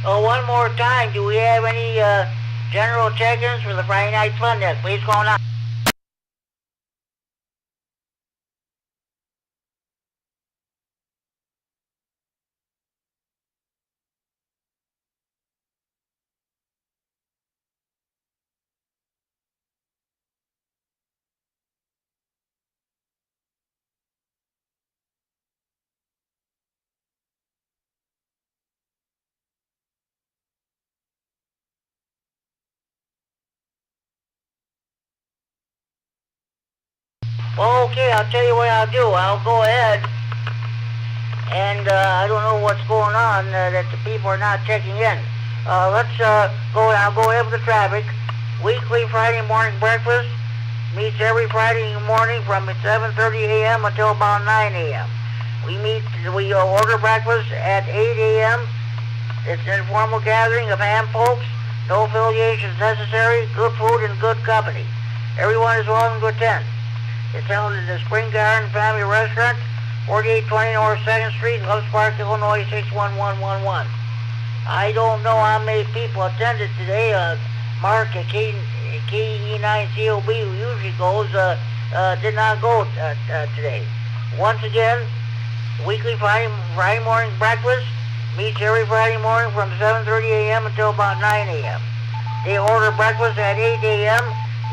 Oh, one more time, do we have any general check-ins for the Friday Night Fun Net? Please call now. Well, okay, I'll tell you what I'll do. I'll go ahead, and I don't know what's going on, that the people are not checking in. I'll go ahead with the traffic. Weekly Friday morning breakfast meets every Friday morning from 7:30 a.m. until about 9 a.m. We order breakfast at 8 a.m. It's an informal gathering of ham folks. No affiliations necessary. Good food and good company. Everyone is welcome to attend. It's held at the Spring Garden Family Restaurant, 4820 North 2nd Street, Loves Park, Illinois, 61111. I don't know how many people attended today. Mark at KE9COB, who usually goes, did not go today. Once again, weekly Friday morning breakfast meets every Friday morning from 7:30 a.m. until about 9 a.m. They order breakfast at 8 a.m.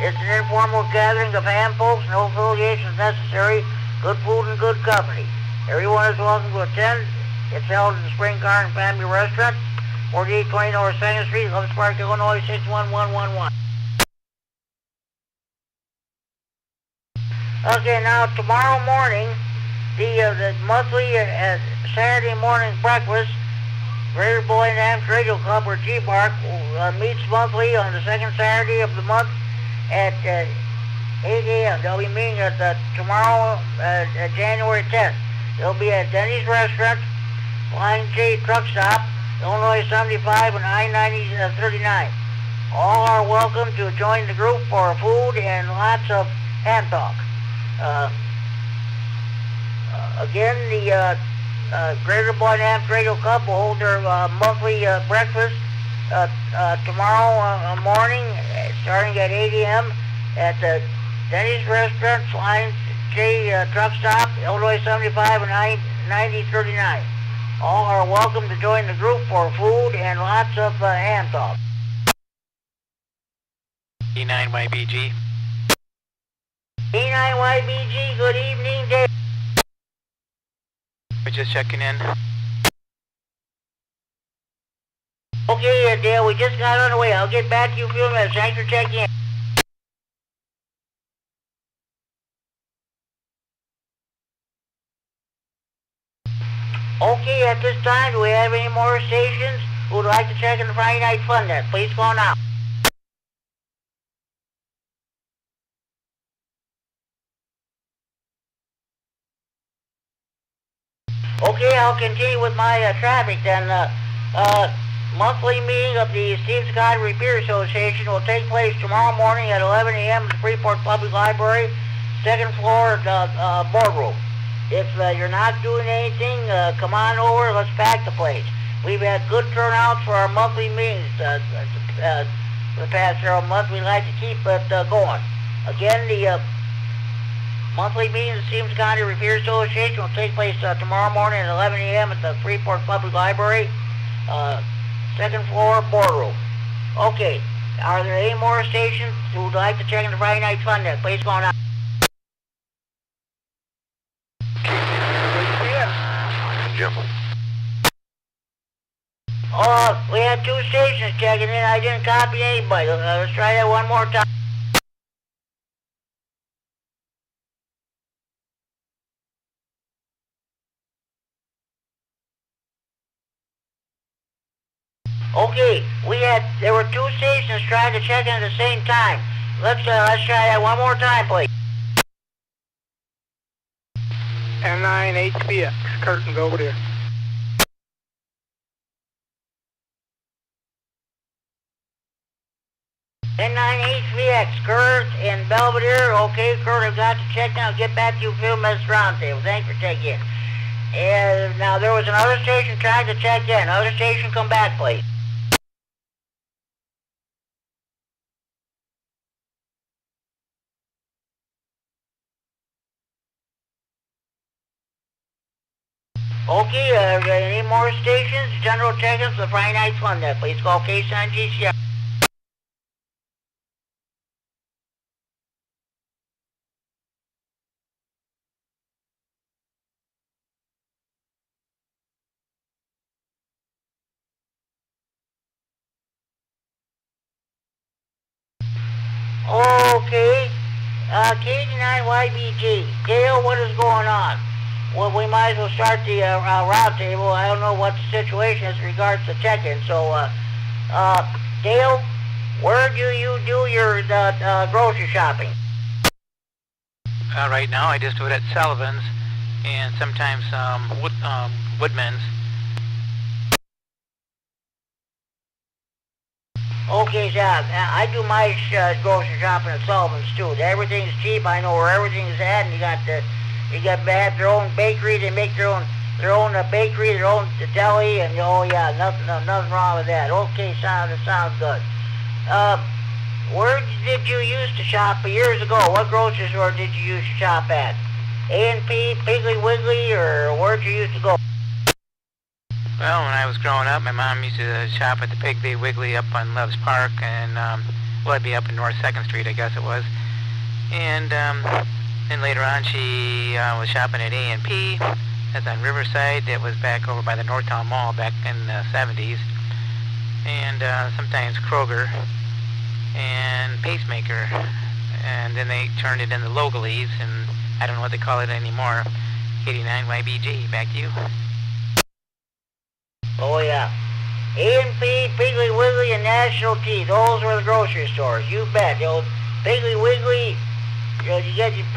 It's an informal gathering of ham folks, no affiliations necessary, good food and good company. Everyone is welcome to attend. It's held at the Spring Garden Family Restaurant, 4820 North 2nd Street, Loves Park, Illinois, 61111. Okay, now tomorrow morning, the monthly Saturday morning breakfast, Greater Boy and Amps Radio Club, or G-Bark, meets monthly on the second Saturday of the month at 8 a.m. They'll be meeting at tomorrow, January 10th. They'll be at Denny's Restaurant, Flying J Truck Stop, Illinois 75 and I-90 39. All are welcome to join the group for food and lots of ham talk. Again, the Greater Boy and Amps Radio Club will hold their monthly breakfast tomorrow morning, starting at 8 a.m. at the Denny's Restaurant, Flying J Truck Stop, Illinois 75 and I-90 39. All are welcome to join the group for food and lots of ham talk. E9YBG. E9YBG, good evening, Dave. We're just checking in. Okay, Dale, we just got on the way. I'll get back to you in a few minutes. Thanks for checking in. Okay, at this time, do we have any more stations who would like to check in the Friday Night Fun Net? Please call now. Okay, I'll continue with my traffic then. Monthly meeting of the Steve Scott Repair Association will take place tomorrow morning at 11 a.m. at the Freeport Public Library, second floor boardroom. If you're not doing anything, come on over, let's pack the place. We've had good turnouts for our monthly meetings for the past several months. We like to keep it going. Again, the monthly meeting of the Stevens County Repair Association will take place tomorrow morning at 11 a.m. at the Freeport Public Library, second floor boardroom. Okay, are there any more stations who would like to check in the Friday Night Fun Net? Please go on out. Jim. We had two stations checking in. I didn't copy anybody. Let's try that one more time. Okay, there were two stations trying to check in at the same time. Let's try that one more time, please. N9 HPX, curtains over there. N9 HVX, Kurt in Belvedere. Okay, Kurt, I've got to check now. I'll get back to you, Phil Mess Roundtable. Thanks for checking in. And now there was another station trying to check in. Another station, come back, please. Okay, any more stations? General check-ins, the Friday Night Fun Net. Please call case on GCR. Okay, KD9YBG. Dale, what is going on? Well, we might as well start the round table. I don't know what the situation is in regards to check-in. So, Dale, where do you do your grocery shopping? Right now, I just do it at Sullivan's and sometimes Woodman's. Okay, so I do my grocery shopping at Sullivan's too. Everything's cheap. I know where everything's at, and you got have their own bakery. They make their own bakery, their own deli, and oh yeah, nothing wrong with that. Okay, sounds good. Where did you used to shop years ago? What grocery store did you used to shop at? A&P, Piggly Wiggly, or where'd you used to go? Well, when I was growing up, my mom used to shop at the Piggly Wiggly up on Loves Park, and well, it'd be up in North 2nd Street, I guess it was. And then later on, she was shopping at A&P. That's on Riverside. It was back over by the Northtown Mall back in the 70s. And sometimes Kroger and Pacemaker. And then they turned it into Localies, and I don't know what they call it anymore. 89YBG. Back to you. Oh yeah. A&P, Piggly Wiggly, and National Tea. Those were the grocery stores. You bet. Piggly Wiggly, you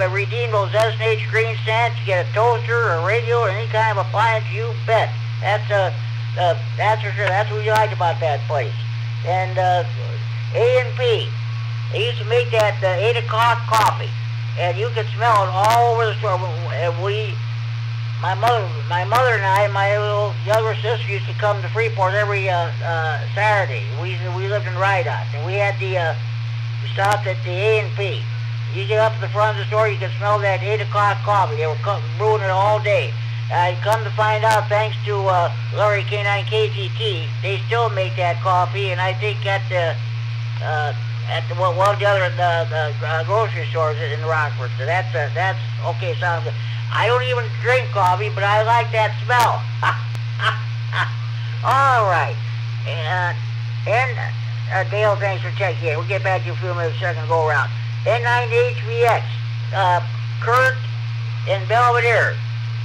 redeem those S&H green stamps. You get a toaster, a radio, or any kind of appliance. You bet. That's for sure. That's what you like about that place. And A&P, they used to make that 8 o'clock coffee, and you could smell it all over the store. My mother and I, my little younger sister, used to come to Freeport every Saturday. We lived in Rydot, and we stopped at the A&P. You get up to the front of the store, you can smell that 8 o'clock coffee. They were brewing it all day. I come to find out, thanks to Larry K9 KGT, they still make that coffee, and I think at one of the other grocery stores in Rockford. So that's okay. Sounds good. I don't even drink coffee, but I like that smell. All right. And Dale, thanks for checking in. We'll get back to you a few minutes, second go around. N9HVX, Kurt in Belvedere.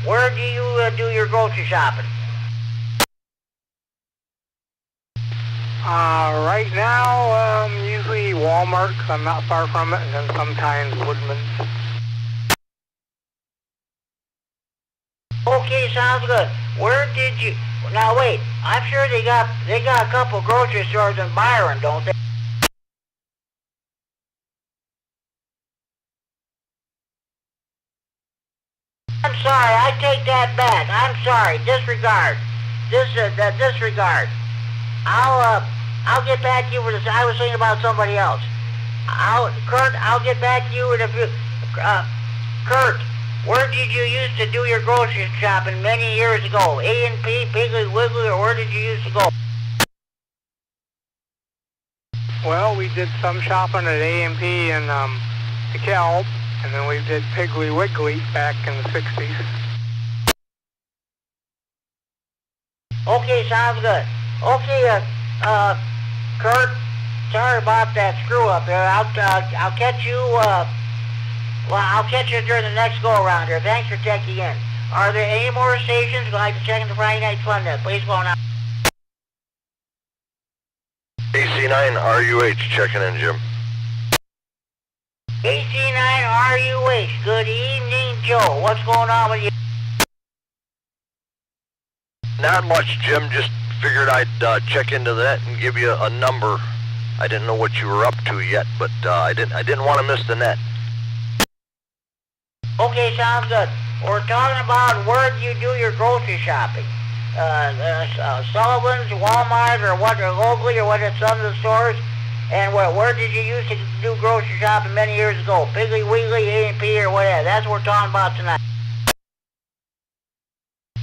Where do you do your grocery shopping? Right now, usually Walmart, 'cause I'm not far from it, and then sometimes Woodman's. Okay, sounds good. Where did you... Now, wait. I'm sure they got a couple grocery stores in Byron, don't they? I'm sorry. I take that back. I'm sorry. Disregard. Disregard. I'll get back to you for this. I was thinking about somebody else. Kurt, I'll get back to you in a few... Kurt, where did you used to do your grocery shopping many years ago? A&P, Piggly Wiggly, or where did you used to go? Well, we did some shopping at A&P and DeKalb, and then we did Piggly Wiggly back in the 60s. Okay, sounds good. Okay, Kurt, sorry about that screw up there. I'll catch you, I'll catch you during the next go-around here. Thanks for checking in. Are there any more stations you'd like to check in the Friday Night Fun Net? Please go on out. AC9 RUH checking in, Jim. AC9 RUH, good evening, Joe. What's going on with you? Not much, Jim. Just figured I'd check into that and give you a number. I didn't know what you were up to yet, but I didn't want to miss the net. Okay, sounds good. We're talking about where do you do your grocery shopping? Sullivan's, Walmart, or what, or locally, or what at some of the stores? And where did you used to do grocery shopping many years ago? Piggly Wiggly, A&P, or whatever. That's what we're talking about tonight.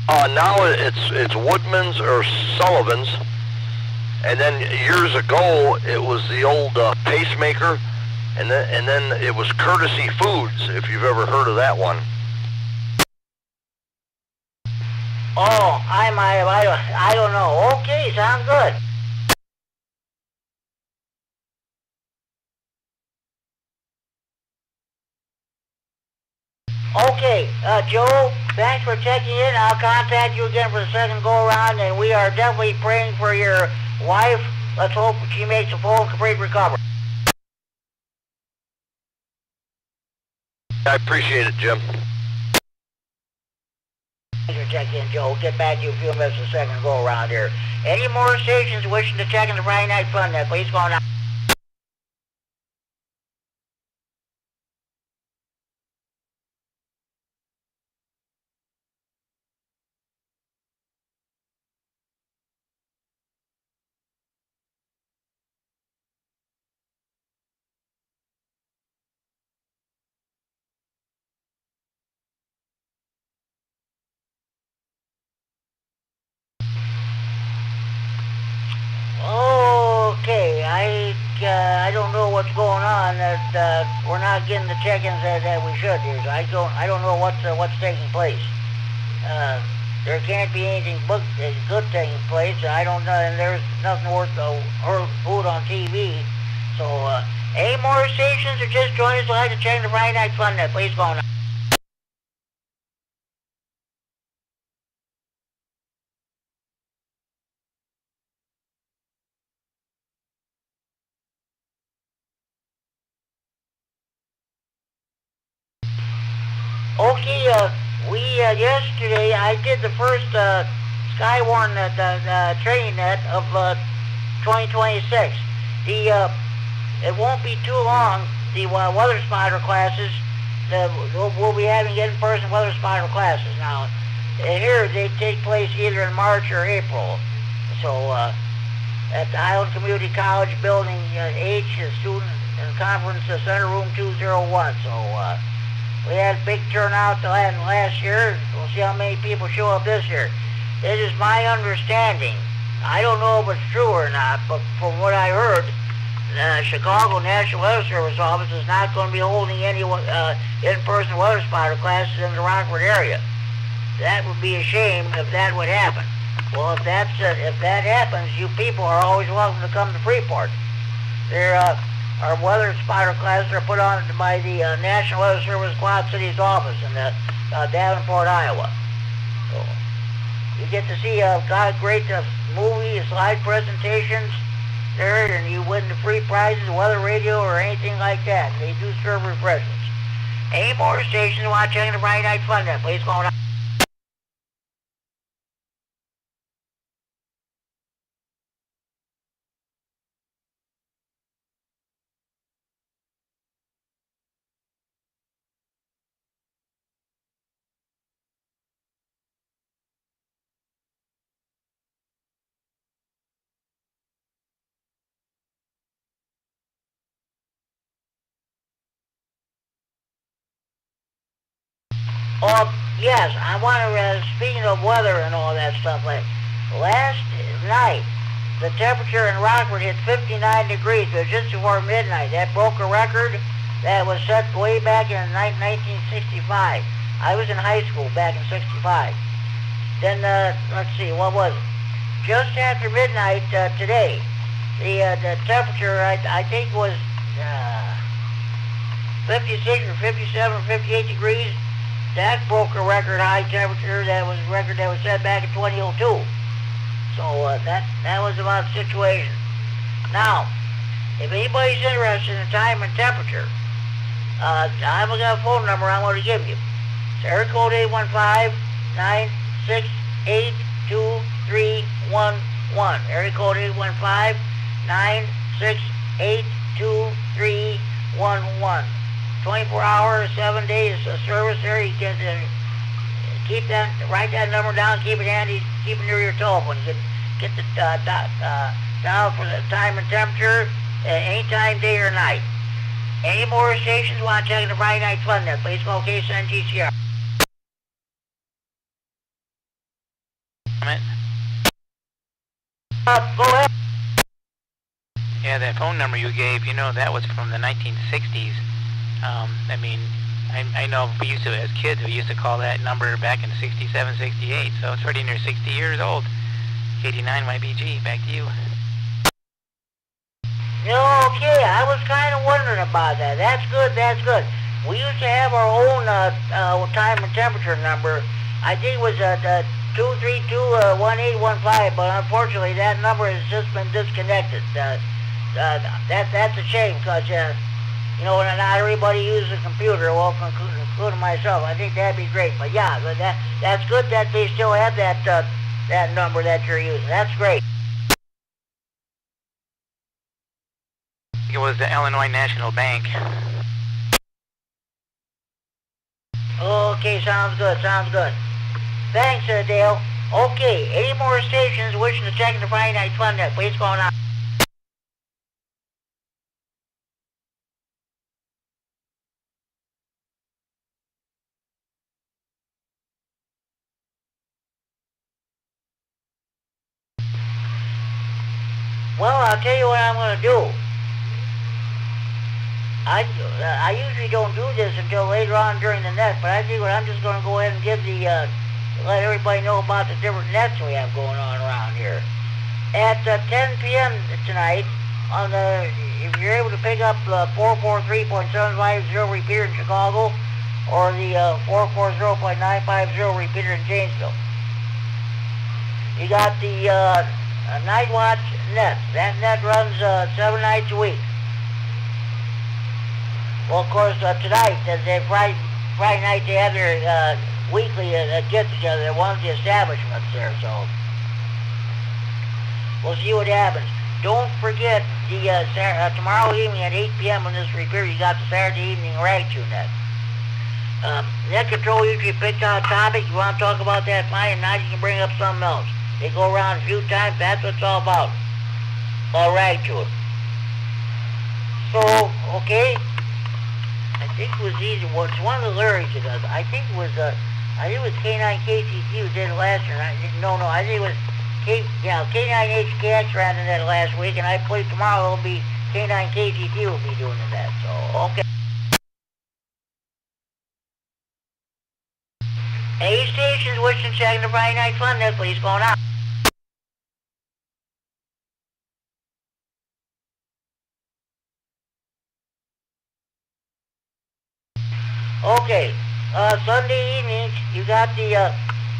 Now it's Woodman's or Sullivan's, and then years ago it was the old Pacemaker, and then it was Courtesy Foods, if you've ever heard of that one. Oh, I don't know. Okay, sounds good. Okay, Joe, thanks for checking in. I'll contact you again for the second go-around, and we are definitely praying for your wife. Let's hope she makes a full and complete recovery. I appreciate it, Jim. Thanks for checking in, Joe. We'll get back to you in a few minutes for the second go-around here. Any more stations wishing to check in the Friday Night Fun Net, please call now. Okay, I don't know what's going on. We're not getting the check-ins that we should here. So I don't know what's taking place. There can't be anything good taking place. I don't know, and there's nothing worth food on TV. So any more stations or just join us? We'll have to check the Friday Night Fun Net. Please call now. Okay, yesterday I did the first Skywarn training net of 2026. It won't be too long. The weather spotter classes, we'll be having in-person weather spotter classes now. Here they take place either in March or April. So at the Highland Community College Building H, Student and Conference Center Room 201. So we had a big turnout last year. We'll see how many people show up this year. It is my understanding, I don't know if it's true or not, but from what I heard, the Chicago National Weather Service office is not going to be holding any in-person weather spotter classes in the Rockford area. That would be a shame if that would happen. Well, if that happens, you people are always welcome to come to Freeport. Our weather spotter classes are put on by the National Weather Service Quad City's office in Davenport, Iowa. So you get to see great movie slide presentations there, and you win the free prizes, weather radio, or anything like that. They do serve refreshments. Any more stations want to check in the Friday Night Fun Net, please call now. Oh, yes, I want to, speaking of weather and all that stuff, like last night, the temperature in Rockford hit 59 degrees. It was just before midnight. That broke a record that was set way back in 1965. I was in high school back in 65. Then, let's see, what was it? Just after midnight today, the temperature, I think, was 56 or 57 or 58 degrees. That broke a record high temperature that was set back in 2002. So that was about the situation. Now, if anybody's interested in the time and temperature, I've got a phone number I'm going to give you. It's area code 815-968-2311. Area code 815-968-2311. 24 hours, 7 days of service there. You can write that number down, keep it handy, keep it near your telephone. You can get the dial for the time and temperature anytime, day or night. Any more stations want to check in the Friday Night Fun Net, please call KSNGCR. Go ahead. Yeah, that phone number you gave, you know, that was from the 1960s. I mean, I know we used to, as kids, we used to call that number back in 67, 68, so it's already near 60 years old. 89 YBG, back to you. Okay, I was kind of wondering about that. That's good, that's good. We used to have our own time and temperature number. I think it was 232-1815, but unfortunately that number has just been disconnected. That's a shame, because, you know, not everybody uses a computer, well, including myself. I think that'd be great. But yeah, that's good that they still have that number that you're using. That's great. It was the Illinois National Bank. Okay, sounds good, sounds good. Thanks, Dale. Okay, any more stations wishing to check the Friday Night Fun Net, please go on. Well, I'll tell you what I'm going to do. I usually don't do this until later on during the net, but I think I'm just going to go ahead and give let everybody know about the different nets we have going on around here. At 10 p.m. tonight, if you're able to pick up 443.750 repeater in Chicago, or the 440.950 repeater in Janesville. You got the Night Watch net. That net runs 7 nights a week. Well, of course, tonight, Friday night, they have their weekly get-together at one of the establishments there, so we'll see what happens. Don't forget tomorrow evening at 8 p.m. on this repair, you got the Saturday evening rag-tune net. Net control usually picks out a topic. You want to talk about that, fine, and now you can bring up something else. They go around a few times, that's what it's all about. All rag-tune. So, okay. I think it was easy. Well, it's one of the lyrics it does. I think it was K9 KCT who did it last year. I think it was K9HKX ran in that last week, and I believe tomorrow it'll be K9 KCT will be doing that. So, okay. Any stations wishing to check the Friday Night Fun Net, please go on. Okay, Sunday evenings, you got the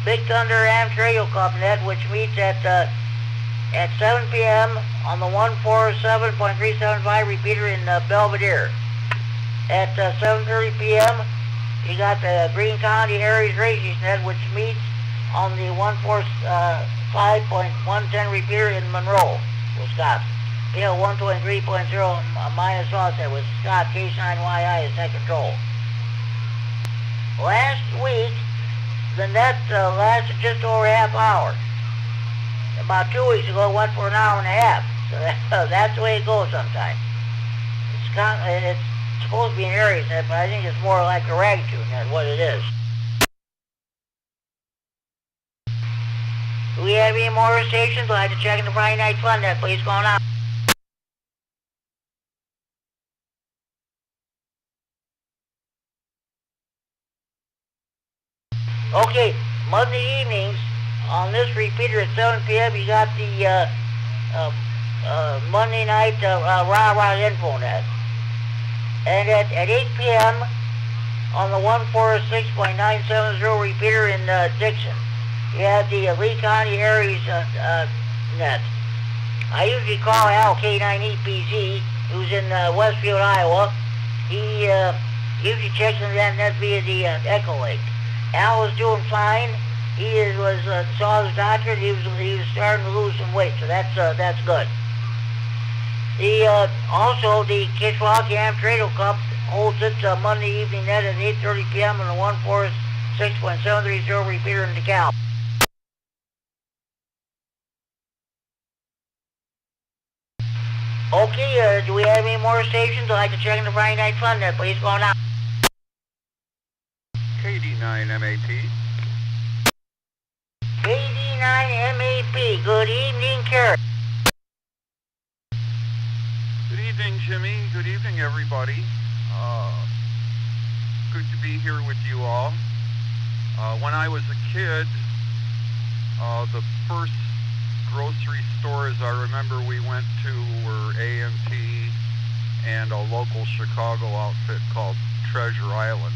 Big Thunder Amateur Radio Club net, which meets at 7 p.m. on the 147.375 repeater in Belvedere. At 7:30 p.m., you got the Green County Aries Racing net, which meets on the 145.110 repeater in Monroe, Wisconsin. PL 123.0 minus offset with Scott K9YI as net control. Last week, the net lasted just over a half hour. About 2 weeks ago, it went for an hour and a half. So that's the way it goes sometimes. It's supposed to be an Aries net, but I think it's more like a rag-tune net, what it is. Do we have any more stations? I'd like to check in the Friday Night Fun net, please, going on. Okay, Monday evenings on this repeater at 7 p.m. you got the Monday night rah-rah info net. And at 8 p.m. on the 146.970 repeater in Dixon, you have the Lee County Aries net. I usually call Al K9EPZ, who's in Westfield, Iowa. He usually checks in that net via the Echo Lake. Al was doing fine. He saw his doctor. He was starting to lose some weight, so that's good. Also the Kishwaukee Amateur Radio Club holds its Monday evening net at 8:30 p.m. on the 146.730 repeater in DeKalb. Okay, do we have any more stations? I'd like to check in the Friday Night Fun net, please go on out. KD9MAP. KD9MAP, good evening, Kerry. evening, Jimmy. Good evening, everybody. Good to be here with you all. When I was a kid, the first grocery stores I remember we went to were A&T and a local Chicago outfit called Treasure Island.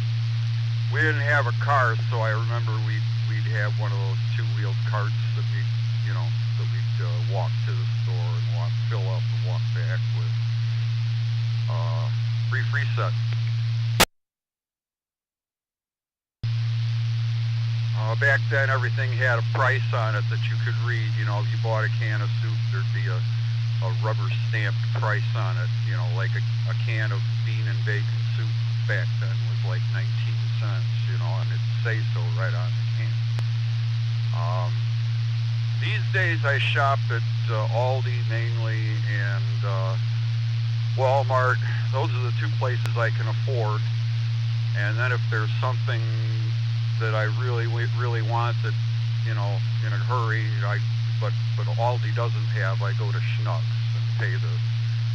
We didn't have a car, so I remember we'd have one of those two-wheeled carts that we'd walk to the store and fill up and walk back with. Brief reset. Back then, everything had a price on it that you could read. You know, if you bought a can of soup, there'd be a rubber stamped price on it. You know, like a can of bean and bacon soup back then was like 19 cents, you know, and it'd say so right on the can. These days I shop at Aldi mainly and Walmart. Those are the two places I can afford. And then if there's something that I really want that, you know, in a hurry, but Aldi doesn't have, I go to Schnucks and pay the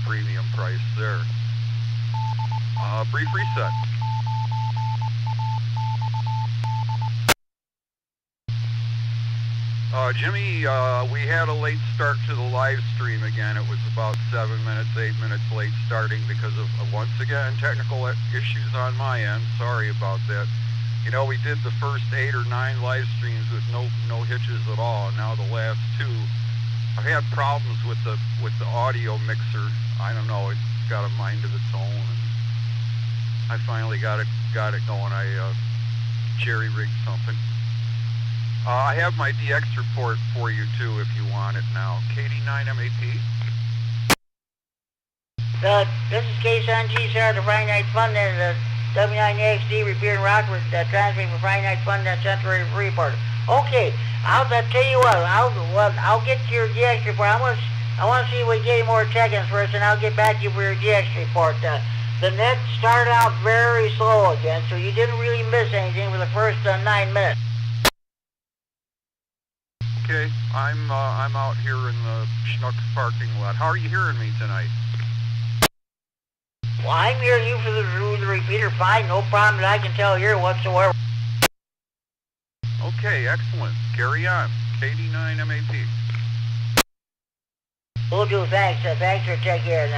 premium price there. Brief reset. Jimmy, we had a late start to the live stream again. It was about 8 minutes late starting because of, once again, technical issues on my end. Sorry about that. You know, we did the first 8 or 9 live streams with no hitches at all, and now the last 2. I've had problems with the audio mixer. I don't know, it's got a mind of its own, and I finally got it going. I jerry-rigged something. I have my DX report for you too if you want it now. KD9MAP. This is KSNG, Sarah, the Friday Night Fun, and W9AXD, Repeat and Rockford, transmitting for Friday Night Fun, Central Report. Okay, I'll tell you what, I'll get to your DX report. I want to see if we get any more check-ins first, and I'll get back to you for your DX report. The net started out very slow again, so you didn't really miss anything for the first 9 minutes. Okay, I'm out here in the Schnucks parking lot. How are you hearing me tonight? Well, I'm hearing you through the repeater fine, no problem that I can tell here whatsoever. Okay, excellent. Carry on. KD9MAP. Will do, thanks. Thanks for checking in.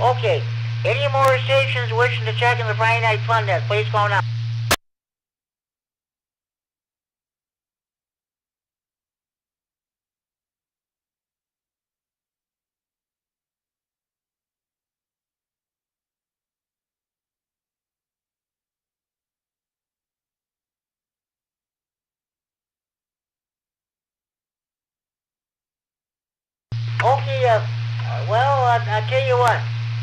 Okay, any more stations wishing to check in the Friday Night Fun net, please go now. Okay, well, I'll tell you what.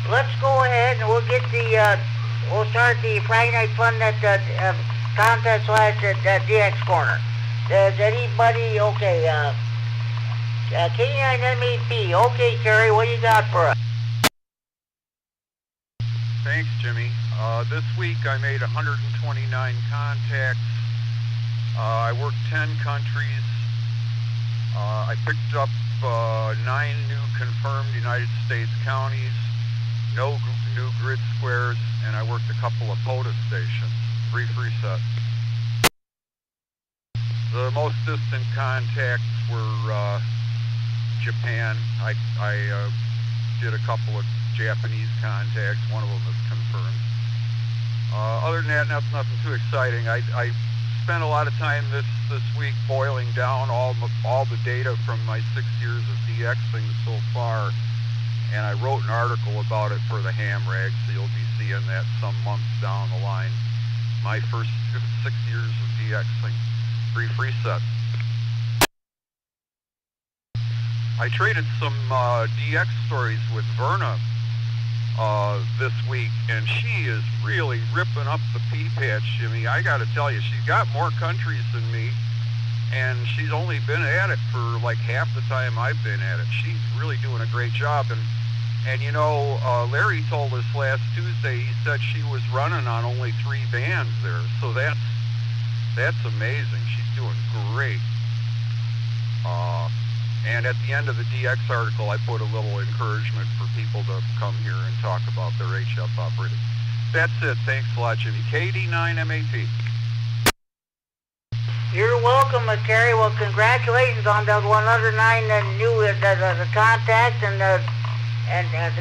Let's go ahead and we'll get we'll start the Friday Night Fun net contest / DX corner. Does anybody, okay, K9MEP, okay, Kerry, what do you got for us? Thanks, Jimmy. This week I made 129 contacts. I worked 10 countries. I picked up 9 new confirmed United States counties, no new grid squares, and I worked a couple of POTUS stations. Brief reset. The most distant contacts were Japan. I did a couple of Japanese contacts. One of them is confirmed. Other than that, nothing too exciting. I spent a lot of time this week boiling down all the data from my 6 years of DXing so far, and I wrote an article about it for the ham rag, so you'll be seeing that some months down the line. My first 6 years of DXing. Brief reset. I traded some DX stories with Verna this week, and she is really ripping up the pea patch, Jimmy. I got to tell you, she's got more countries than me, and she's only been at it for like half the time I've been at it. She's really doing a great job, and you know, Larry told us last Tuesday, he said she was running on only 3 bands there, so that's amazing. She's doing great. And at the end of the DX article, I put a little encouragement for people to come here and talk about their HF operating. That's it. Thanks a lot, Jimmy. KD9MAP. You're welcome, Kerry. Well, congratulations on the 109 new the contacts and the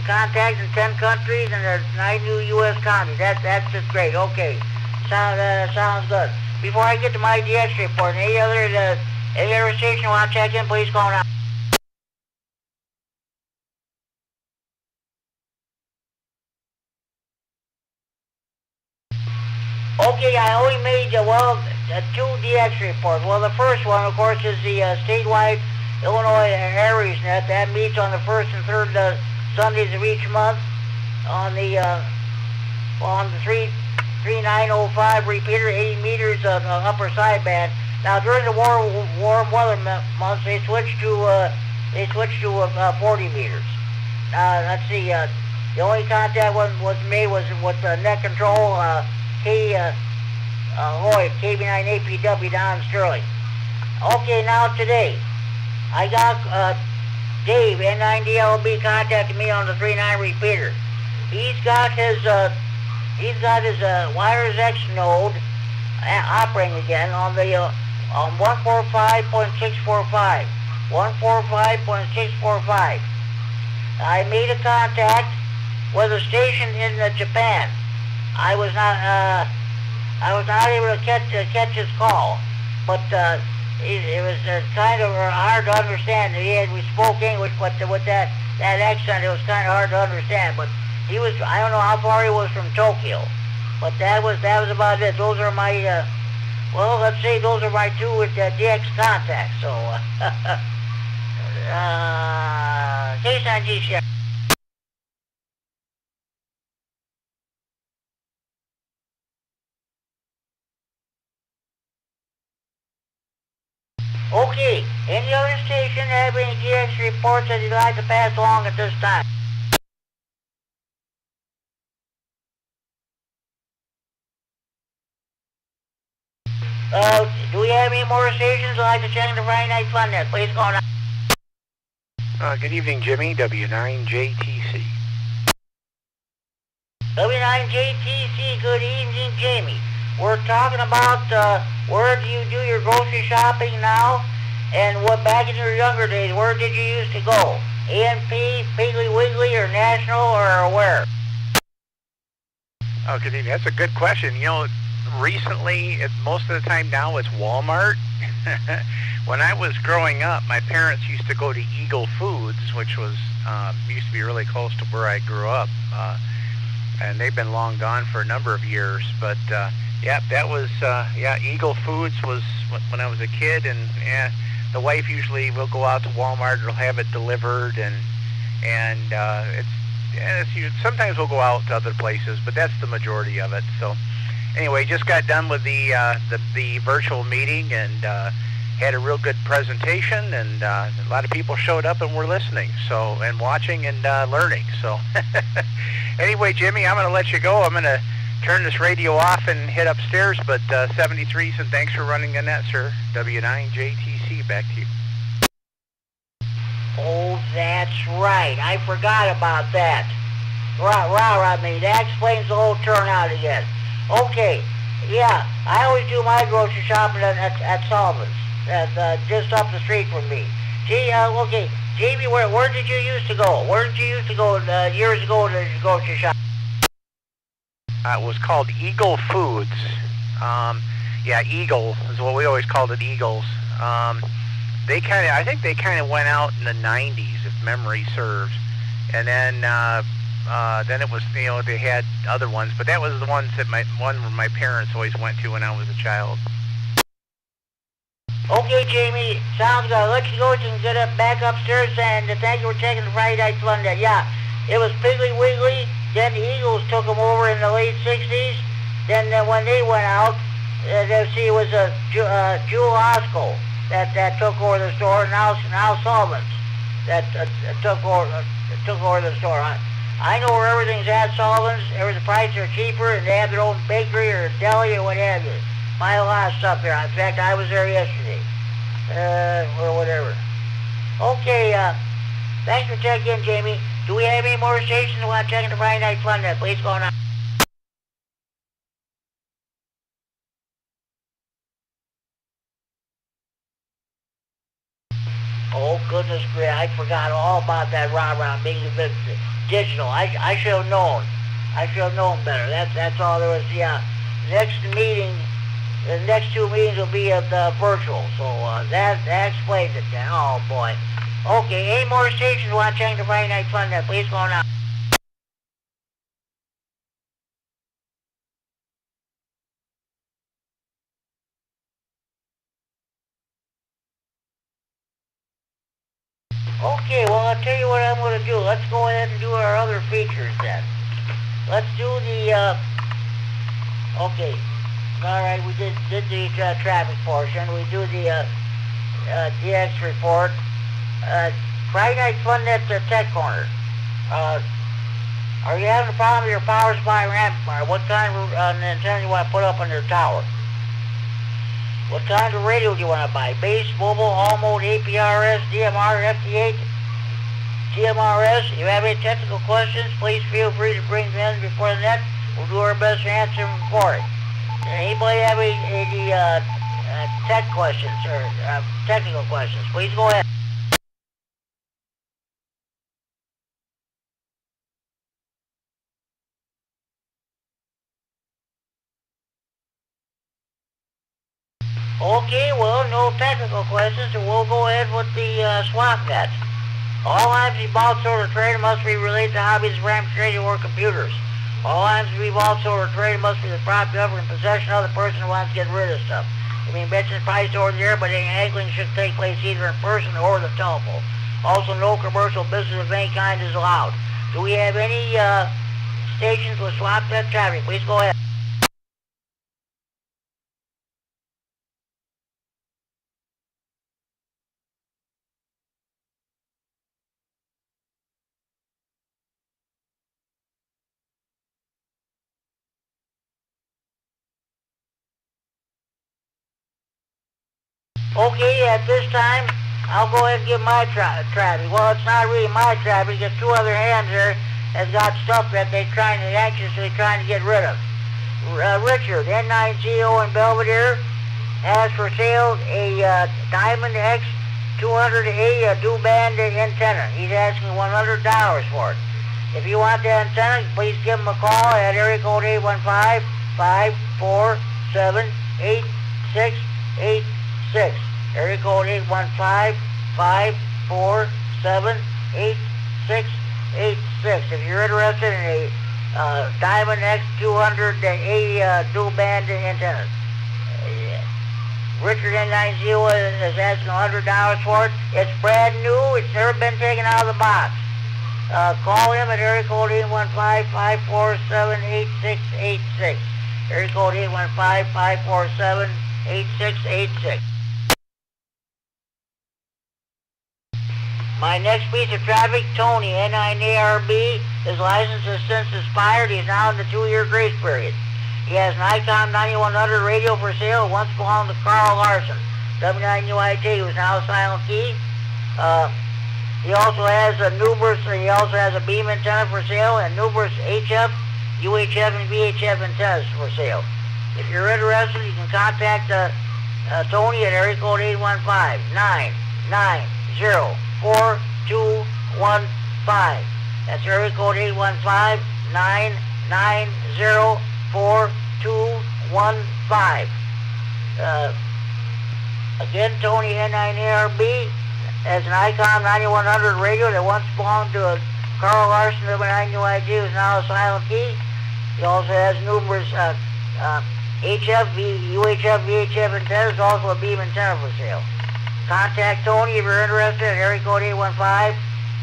contacts in 10 countries and the 9 new U.S. counties. That's just great. Okay, sounds good. Before I get to my DX report, any other station want to check in, please call now. Okay, I only made, two DX reports. Well, the first one, of course, is the statewide Illinois Aries Net. That meets on the first and third Sundays of each month on the 3905 repeater, 80 meters of upper sideband. Now, during the warm weather months, they switched to 40 meters. Let's see. The only contact was made was with net control. Lloyd, KB9APW down in Sterling. Okay, now today, I got Dave, N9DLB, contacted me on the 39 repeater. He's got his Wires X node operating again on the on 145.645. 145.645. I made a contact with a station in Japan. I was not able to catch his call, but it was kind of hard to understand. We spoke English, but with that accent, it was kind of hard to understand. But he was, I don't know how far he was from Tokyo, but that was about it. Those are my let's say those are my two DX contacts. So case on G. Okay, any other station have any DX reports that you'd like to pass along at this time? Do we have any more stations that'd like to check in the Friday Night Fun Net? Please go on. Good evening, Jimmy, W9JTC. W9JTC, good evening, Jamie. We're talking about where do you do your grocery shopping now, and what back in your younger days, where did you used to go? A&P, Piggly Wiggly, or National, or where? Oh, good evening. That's a good question. You know, recently, most of the time now, it's Walmart. When I was growing up, my parents used to go to Eagle Foods, which was used to be really close to where I grew up, and they've been long gone for a number of years. But yeah, that was Eagle Foods was when I was a kid, and the wife usually will go out to Walmart, will have it delivered, and sometimes we'll go out to other places, but that's the majority of it. So anyway, just got done with the virtual meeting, and had a real good presentation, and a lot of people showed up and were listening, so, and watching and learning. So anyway, Jimmy, I'm going to let you go. I'm going to turn this radio off and head upstairs, but 73s, and thanks for running the net, sir. W9JTC, back to you. Oh, that's right. I forgot about that. I mean, that explains the whole turnout again. Okay, yeah, I always do my grocery shopping at Sullivan's, just up the street from me. Gee, okay, Jamie, where did you used to go? Where did you used to go years ago to grocery shop? It was called Eagle Foods. Yeah, Eagle is what we always called it, Eagles. I think they kind of went out in the 90s, if memory serves. And then it was, you know, they had other ones, but that was the ones that my parents always went to when I was a child. Okay, Jamie, sounds good. I'll let you go so you can get back upstairs, and thank you for taking the Friday Night Fun Day. Yeah, it was Piggly Wiggly, then the Eagles took them over in the late 60s. Then when they went out, it was Jewel Osco that took over the store. Now Sullivan's that took over the store. I know where everything's at, Sullivan's. The prices are cheaper, and they have their own bakery or deli or what have you. Buy a lot of stuff here. In fact, I was there yesterday, or whatever. Okay, thanks for checking in, Jamie. Do we have any more stations that want to check in the Friday Night Fun that please go on? Oh, goodness gracious, I forgot all about that rah-rah being a bit digital. I should have known. I should have known better. That's all there was. Yeah, next meeting, the next two meetings will be at virtual, so that explains it then. Oh, boy. Okay, any more stations want to check the Friday Night Fun that please go on? Okay, well, I'll tell you what I'm going to do. Let's go ahead and do our other features then. Let's do the, okay. All right, we did the traffic portion. We do the DX report. Friday Night Fun at the Tech Corner. Are you having a problem with your power supply or amplifier? What kind of antenna you want to put up on your tower? What kind of radio do you want to buy? Base, mobile, all mode, APRS, DMR, FT8, GMRS? If you have any technical questions, please feel free to bring them in before the net. We'll do our best to answer them for it. Anybody have any tech questions or technical questions? Please go ahead. Okay, well, no technical questions, so we'll go ahead with the swap net. All items involved solar trader must be related to hobbies, ramps, radio, or computers. All items involved solar trader must be the property of or in possession of the person who wants to get rid of stuff. I mean, mentioned price over there, but any haggling should take place either in person or the telephone. Also, no commercial business of any kind is allowed. Do we have any stations with swap net traffic? Please go ahead. Okay, at this time, I'll go ahead and get my traffic. Well, it's not really my traffic. There's two other hands there that's got stuff that they're anxiously trying to get rid of. Richard, N9CO in Belvedere, has for sale a Diamond X 200A dual band antenna. He's asking $100 for it. If you want that antenna, please give him a call at area code 815-547-8686. Area code 815-547-8686. If you're interested in a Diamond X 200A dual band antenna. Richard N90 is asking $100 for it. It's brand new. It's never been taken out of the box. Call him at area code 815-547-8686. Area code 815-547-8686. My next piece of traffic, Tony, N9ARB, his license has since expired. He's now in the 2-year grace period. He has an ICOM 9100 radio for sale, once belonged to Carl Larson, W9UIT, who's now silent key. He also has a Nubris, he also has a beam antenna for sale, and Nubris HF, UHF, and VHF antennas for sale. If you're interested, you can contact Tony at area code 815-990-4215. That's area code 815-990-4215. Again, Tony N9ARB has an ICOM 9100 radio that once belonged to Carl Larson of W9UIT, who is now a silent key. He also has numerous HF, UHF, VHF antennas, also a beam antenna for sale. Contact Tony if you're interested at area code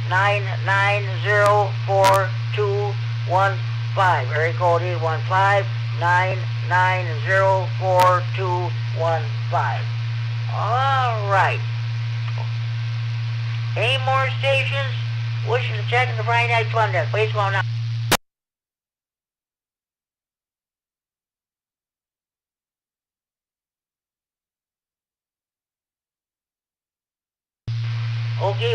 815-990-4215. Area code 815-990-4215. All right. Any more stations wishing to check in the Friday Night Fun Desk? Please go now. Okay,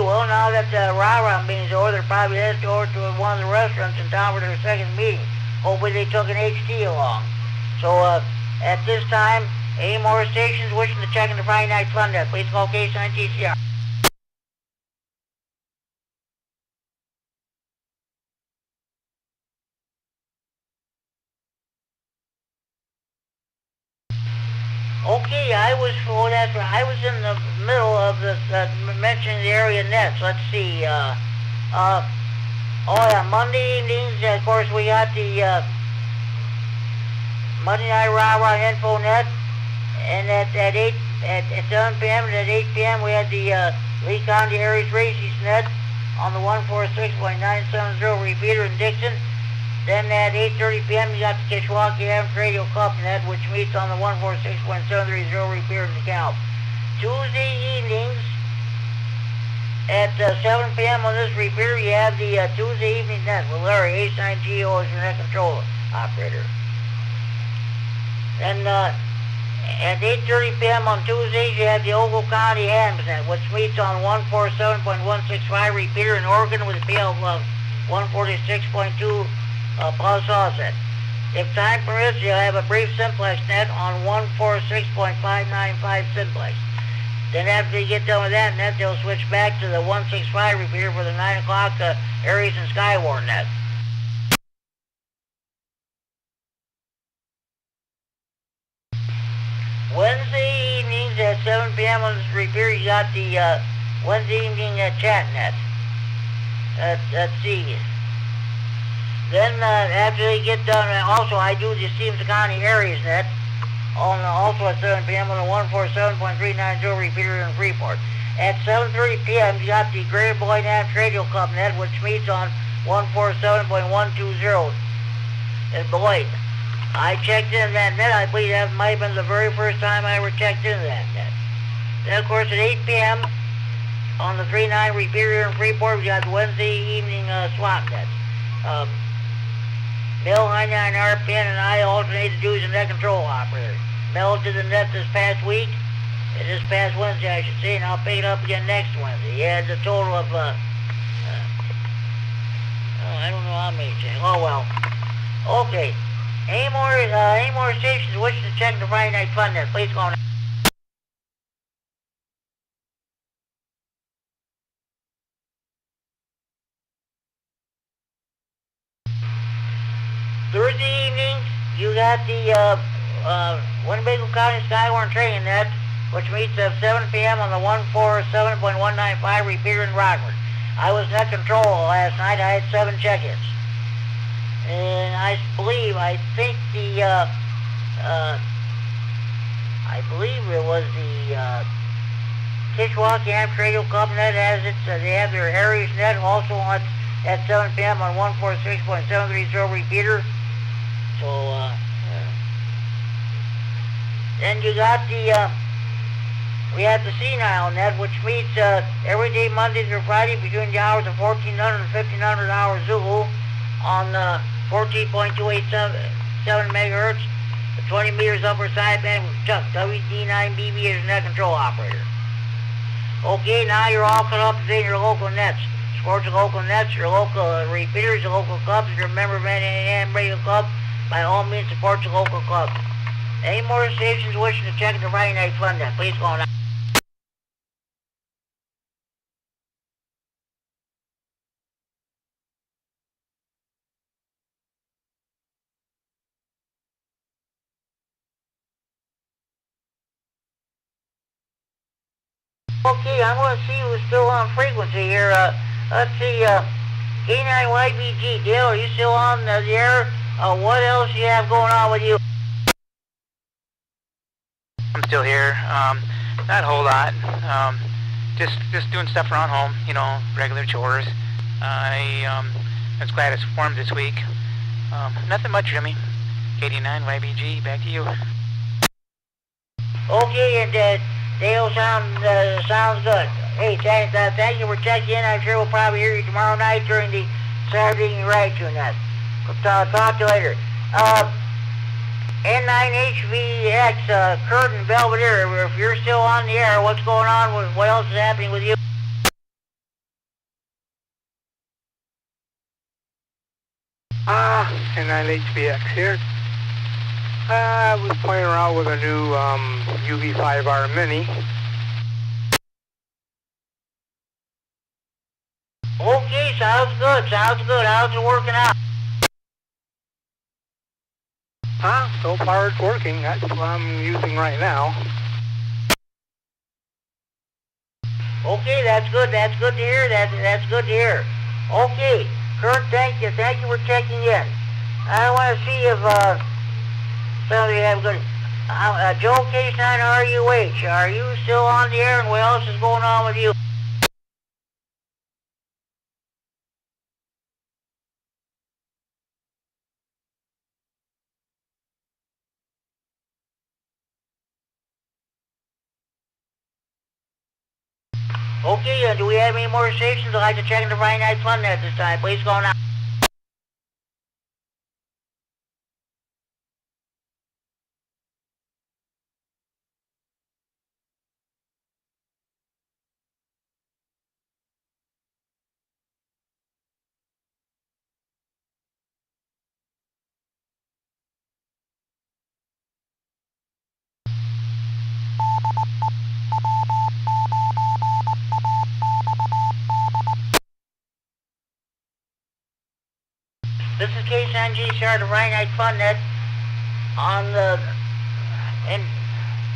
that rah-rah meetings over. They're probably headed over to one of the restaurants in town for their second meeting. Hopefully they took an HT along. So at this time, any more stations wishing to check in the Friday Night Fun Net, please call K-Sign TCR. Okay, I was in the middle of this mentioning the area nets. Let's see. Oh yeah, Monday evenings. Of course, we got the Monday Night Rah-Rah Info Net, and at 7 p.m. and at 8 p.m. we had the Lee County Aries Races Net on the 146.970 repeater in Dixon. Then at 8:30 p.m. you got the Kishwaukee Amateur Radio Club Net, which meets on the 146.730 repeater in DeKalb. Tuesday evenings at 7 p.m. on this repeater, you have the Tuesday evening net with Larry H9GO as your net control operator. Then at 8:30 p.m. on Tuesdays, you have the Ogle County Hams Net, which meets on 147.165 repeater in Oregon with a PL of 146.2 plus offset. If time permits, you'll have a brief simplex net on 146.595 simplex. Then after you get done with that net, they'll switch back to the 165 repeater for the 9 o'clock Aries and Skywar net. Wednesday evenings at 7 p.m. on this repeater, you got the Wednesday evening chat net. Let's see. Then after they get done, also I do the Stevens County Aries net, also at 7 p.m. on the 147.390 repeater in Freeport. At 7:30 p.m. you got the Greater Beloit Amateur Radio Club net, which meets on 147.120 in Beloit. I checked into that net. I believe that might have been the very first time I ever checked into that net. Then of course at 8 p.m. on the 3.9 repeater in Freeport, we got the Wednesday evening swap net. Mel Heinlein, RPN, and I alternate the duties and net control operator. Mel did the net this past week, and this past Wednesday, I should say, and I'll pick it up again next Wednesday. He had a total of, I don't know how many checks. Oh, well. Okay. Any more stations wishing to check the Friday Night Fun Net, please call now. Thursday evening, you got the Winnebago County Skywar Training Net, which meets at 7 p.m. on the 147.195 repeater in Rockford. I was net control last night. I had 7 check-ins. And I believe it was the Kishwaukee Amateur Radio Club Net has it. They have their Aries Net also at 7 p.m. on 146.730 repeater. So, then you got we have the Senile Net, which meets every day, Monday through Friday, between the hours of 1400 and 1500 hours Zulu on 14.287 megahertz, the 20 meters upper sideband with Chuck, WD9BB as your net control operator. Okay, now you're all caught up to date in your local nets. Sports your local nets, your local repeaters, your local clubs, if you're a member of any AM radio club, by all means support your local club. Any more stations wishing to check the Friday Night Fun Net, please call now. Okay, I'm going to see who's still on frequency here. Let's see, K9YBG, Dale, are you still on the air? What else do you have going on with you? I'm still here. Not a whole lot. Just doing stuff around home, you know, regular chores. I was glad it's warm this week. Nothing much, Jimmy. K9YBG, back to you. Okay, and Dale sounds good. Hey, thank you for checking in. I'm sure we'll probably hear you tomorrow night during the Saturday evening ride tune net. We'll talk to you later. N9HVX, Kurt and Belvedere, if you're still on the air, what's going on? What else is happening with you? And I'm HBX here. I was playing around with a new UV5R Mini. Okay, sounds good, sounds good. How's it working out? So far it's working. That's what I'm using right now. Okay, that's good to hear, that's good to hear. Okay, Kurt, thank you for checking in. I want to see if, some of you have good, Joe K9RUH, are you still on the air and what else is going on with you? Okay, do we have any more stations? I'd like to check in the Friday Night Fun at this time. Please go on. This is K9GCR, the Friday Night Fun Net on the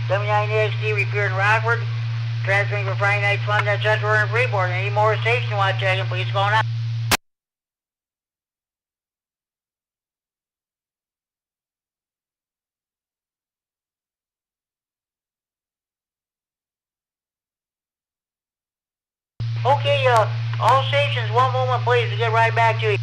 W9XD Repair in Rockford. Transmitting for Friday Night Fun Net Central and Freeport. Any more stations you want to check in, please go on. Okay, all stations, one moment please, we'll get right back to you.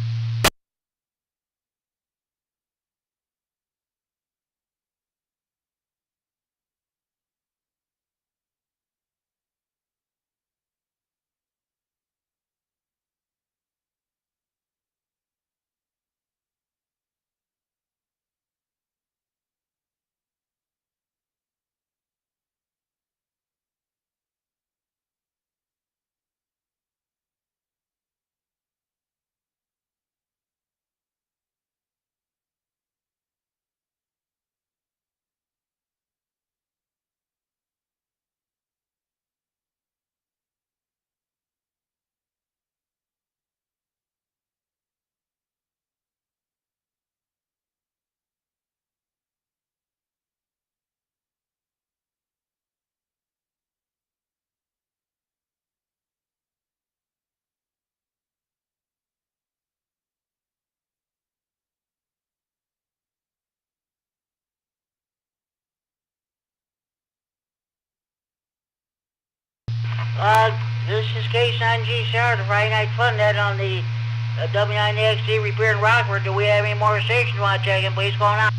This is K9GCR, the Friday Night Fun Net on the W9XD Repair in Rockford. Do we have any more stations you want to check in, please go on.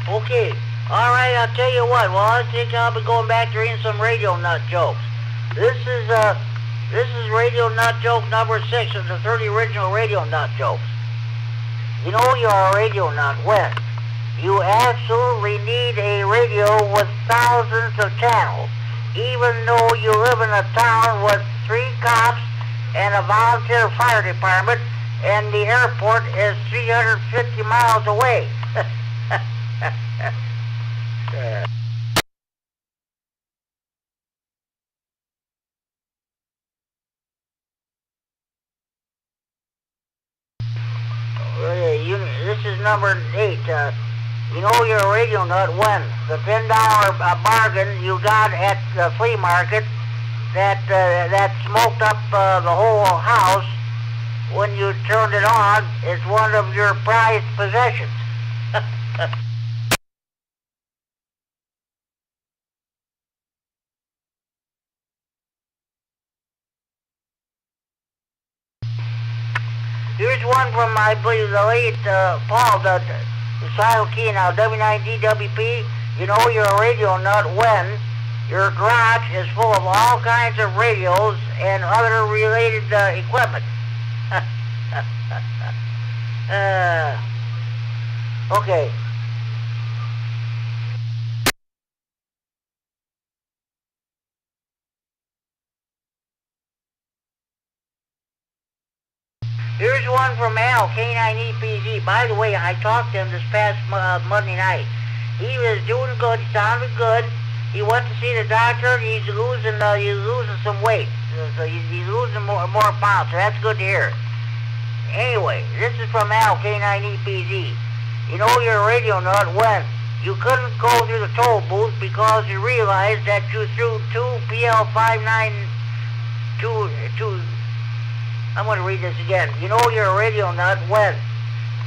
Okay, alright, I'll tell you what, well I think I'll be going back to reading some radio nut jokes. This is radio nut joke number 6 of the 30 original radio nut jokes. You know you're a radio nut when you absolutely need a radio with thousands of channels, even though you live in a town with 3 cops and a volunteer fire department and the airport is 350 miles away. This is number 8. You know you're a radio nut when the $10 bargain you got at the flea market that smoked up the whole house when you turned it on is one of your prized possessions. Here's one from, I believe, the late Paul, the Silent Key now, W9DWP. You know you're a radio nut when your garage is full of all kinds of radios and other related equipment. Okay. Here's one from Al, K9EPZ. By the way, I talked to him this past Monday night. He was doing good. He sounded good. He went to see the doctor. He's losing some weight. So he's losing more pounds. So that's good to hear. Anyway, this is from Al, K9EPZ. You know you're a radio nut when you couldn't go through the toll booth because you realized that you threw two PL592. I'm going to read this again. You know you're a radio nut when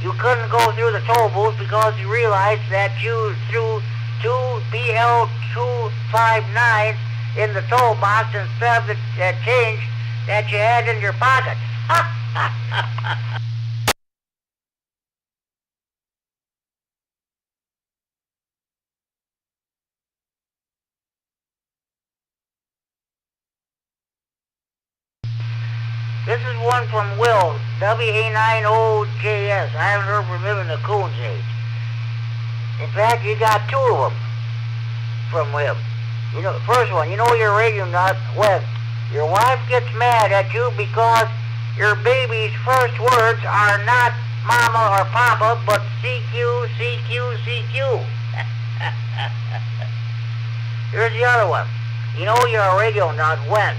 you couldn't go through the toll booth because you realized that you threw two PL259s in the toll box instead of the change that you had in your pocket. This is one from Will, WA90JS. I haven't heard from him in the Coons age. In fact, you got two of them from him. You know, first one, you know you're a radio nut when your wife gets mad at you because your baby's first words are not mama or papa, but CQ, CQ, CQ. Here's the other one. You know you're a radio nut when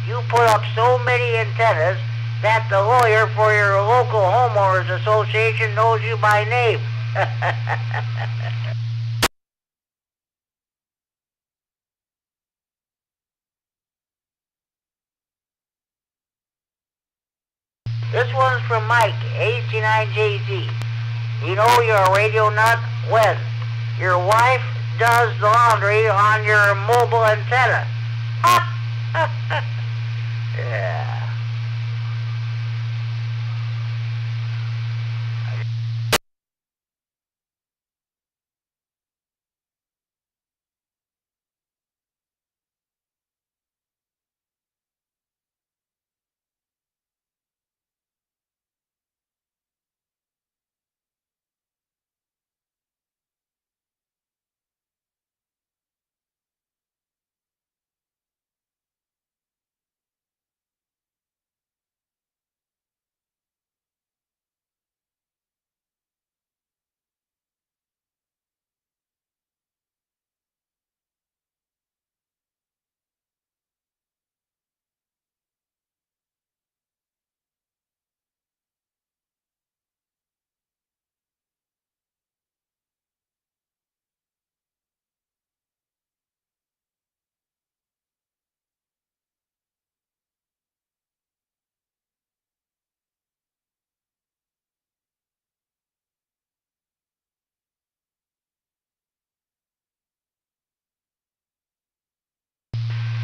you put up so many antennas that the lawyer for your local homeowners association knows you by name. This one's from Mike, AC9JZ. You know you're a radio nut when your wife does the laundry on your mobile antenna. Yeah.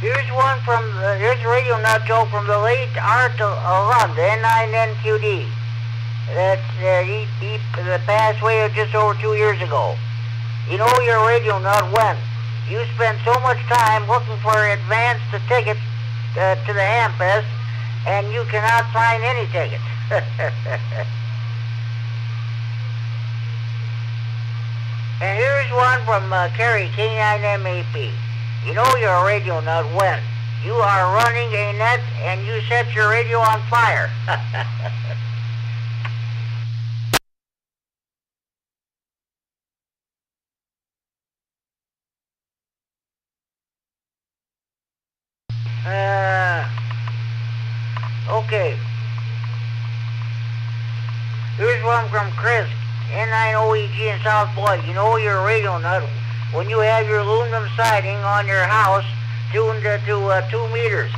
Here's one from, here's a radio nut joke from the late Art Lund, N9NQD. He passed away just over 2 years ago. You know you're a radio nut when you spend so much time looking for advanced tickets to the Hamfest and you cannot find any tickets. And here's one from Kerry, K9MAP. You know you're a radio nut when you are running a net and you set your radio on fire. Okay. Here's one from Chris, N9OEG in South Boyd. You know you're a radio nut when you have your aluminum siding on your house tuned to 2 meters.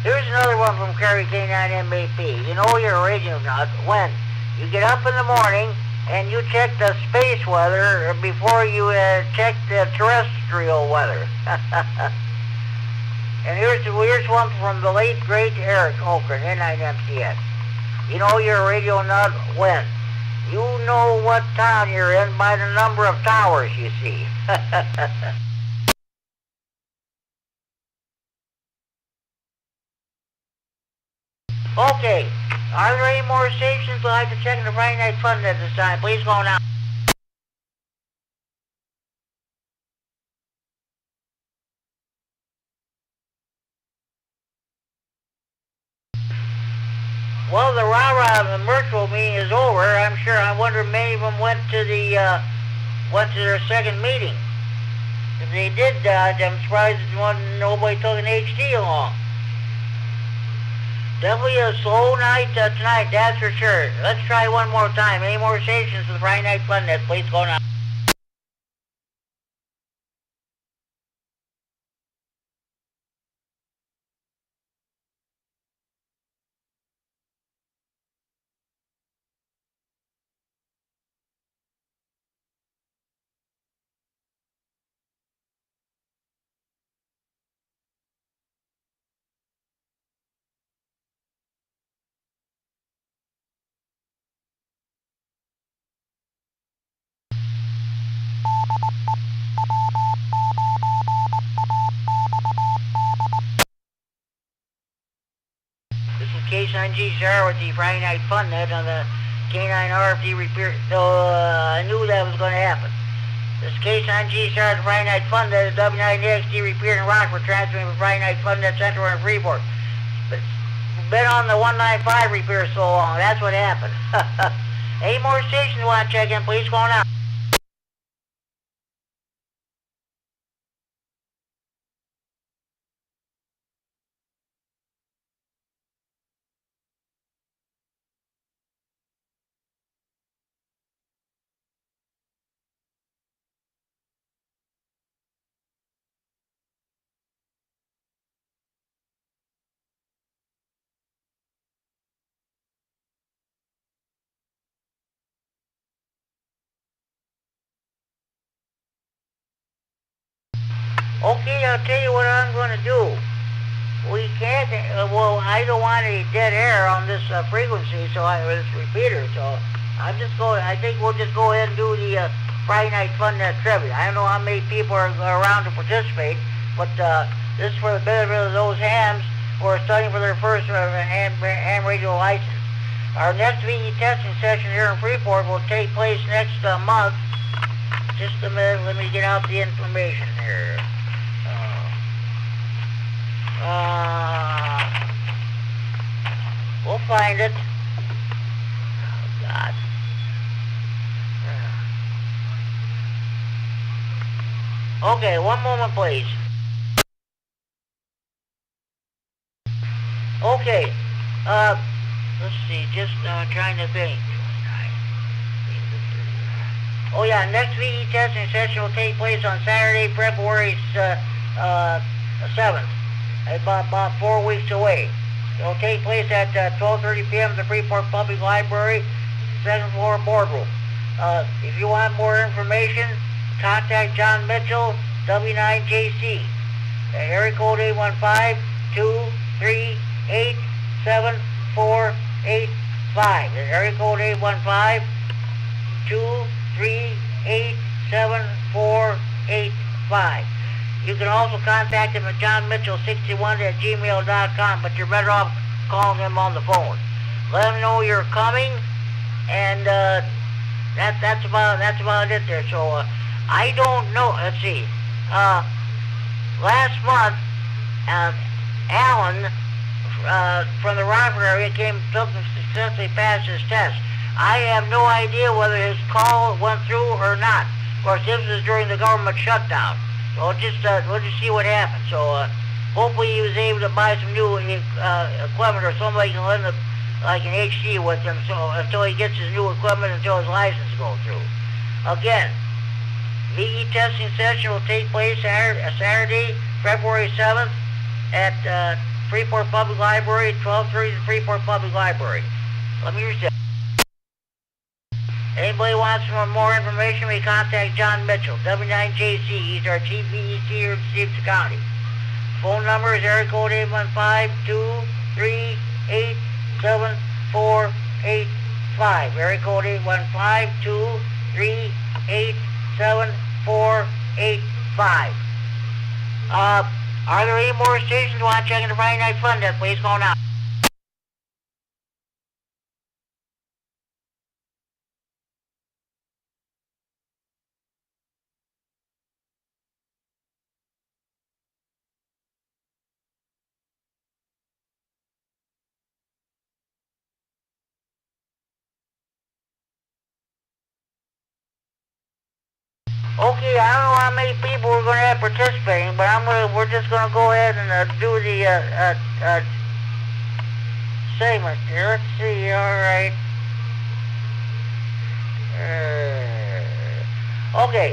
Here's another one from Kerry K9MAP. You know you're a radio nut when you get up in the morning and you check the space weather before you check the terrestrial weather. And here's one from the late, great Eric Okren, N9MCS. You know you're a radio nut when? You know what town you're in by the number of towers you see. Okay, are there any more stations would like to check in the Friday Night Fun at this time? Please go now. Well, the rah-rah virtual meeting is over. I'm sure. I wonder if many of them went to their second meeting. If they did, I'm surprised nobody took an HD along. Definitely a slow night tonight, that's for sure. Let's try one more time. Any more stations for the Friday Night Fun Net? Please go now. This is K9GCR with the Friday Night Fun Net on the K9 RFD repair. So I knew that was going to happen. This is K9GCR, the Friday Night Fun Net, the W9XD repair in Rockford, transmitting for Friday Night Fun Net Central and Freeport. But it's been on the 195 repair so long, that's what happened. Any more stations you want to check in, please go now. Okay, I'll tell you what I'm going to do. We can't, well, I don't want any dead air on this frequency, this repeater, so I think we'll just go ahead and do the Friday Night Fun Net trivia. I don't know how many people are around to participate, but this is for the benefit of those hams who are studying for their first ham radio license. Our next VE testing session here in Freeport will take place next month. Just a minute, let me get out the information here. We'll find it. Oh, God. Okay, one moment, please. Okay, let's see, just trying to think. Oh yeah, next VE testing session will take place on Saturday, February 7th. About 4 weeks away. It will take place at 12:30 p.m. at the Freeport Public Library, second floor boardroom. If you want more information, contact John Mitchell, W9JC, area code 815-238-7485. Area code 815-238-7485. You can also contact him at johnmitchell61@gmail.com, but you're better off calling him on the phone. Let him know you're coming, and that's about it there. So I don't know. Let's see. Last month, Alan from the Rockford area successfully passed his test. I have no idea whether his call went through or not. Of course, this was during the government shutdown. So we'll just see what happens. So hopefully he was able to buy some new equipment, or somebody can lend like an HD with him, so until he gets his new equipment, until his license goes through. Again, VE testing session will take place Saturday, February 7th at Freeport Public Library, 12:30 to Freeport Public Library. Let me reset. Anybody wants some more information, we contact John Mitchell, W9JC. He's our chief VEC here in Stevens County. Phone number is area code 815-238-7485. Area code 815-238-7485. Are there any more stations who want to check in the Friday Night Fun Desk? Please go now. Okay, I don't know how many people we're going to have participating, but we're just going to go ahead and do the segment here. Let's see, all right. Okay.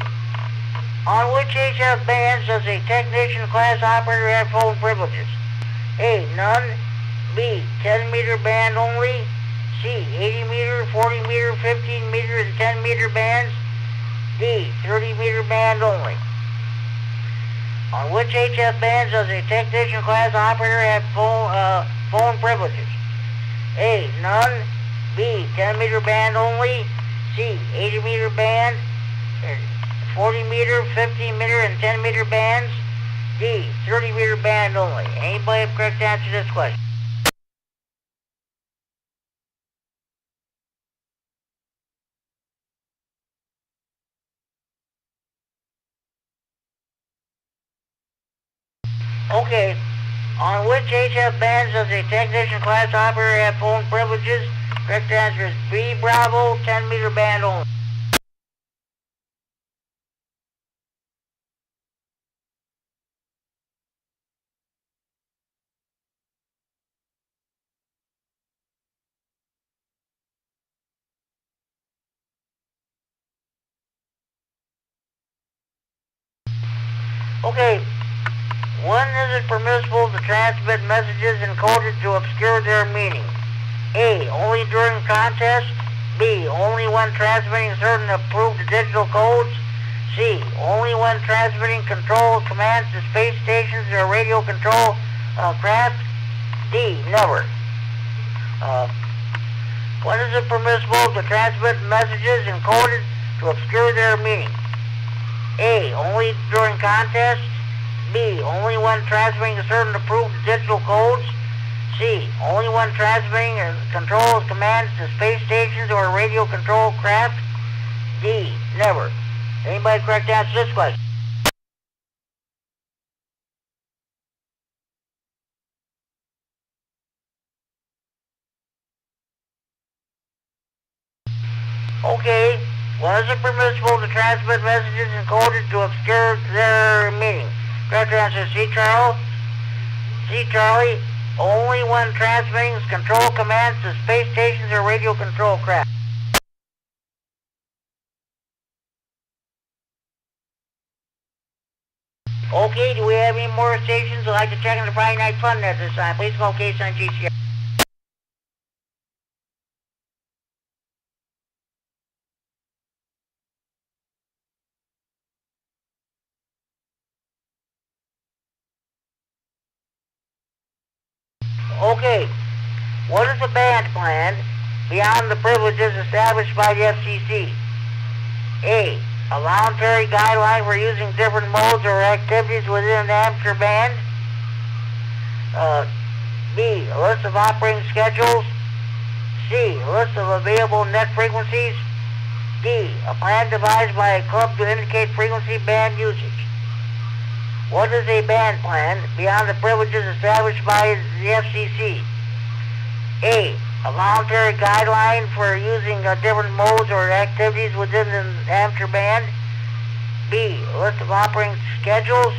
On which HF bands does a technician class operator have phone privileges? A, none. B, 10-meter band only. C, 80-meter, 40-meter, 15-meter, and 10-meter bands. D, 30-meter band only. On which HF bands does a technician class operator have phone privileges? A, none. B, 10-meter band only. C, 80-meter band, 40-meter, 15-meter, and 10-meter bands. D, 30-meter band only. Anybody have correct answer to this question? Okay, on which HF bands does a technician class operator have phone privileges? Correct answer is B, Bravo, 10-meter band only. Okay, when is it permissible to transmit messages encoded to obscure their meaning? A, only during contests. B, only when transmitting certain approved digital codes. C, only when transmitting control commands to space stations or radio control craft. D, never. When is it permissible to transmit messages encoded to obscure their meaning? A, only during contests. B, only when transmitting certain approved digital codes. C, only when transmitting control commands to space stations or radio control craft. D, never. Anybody correct answer to this question? Okay, when is it permissible to transmit messages encoded to obscure their meaning? Correct answer is C, Charles. C, Charlie. Only when transmitting control commands to space stations or radio control craft. Okay, do we have any more stations who'd like to check on the Friday Night Fun at this time? Please go case on GCR. Okay, what is the band plan beyond the privileges established by the FCC? A, a voluntary guideline for using different modes or activities within the amateur band. B, a list of operating schedules. C, a list of available net frequencies. D, a plan devised by a club to indicate frequency band usage. What is a band plan beyond the privileges established by the FCC? A, a voluntary guideline for using different modes or activities within the amateur band. B, a list of operating schedules.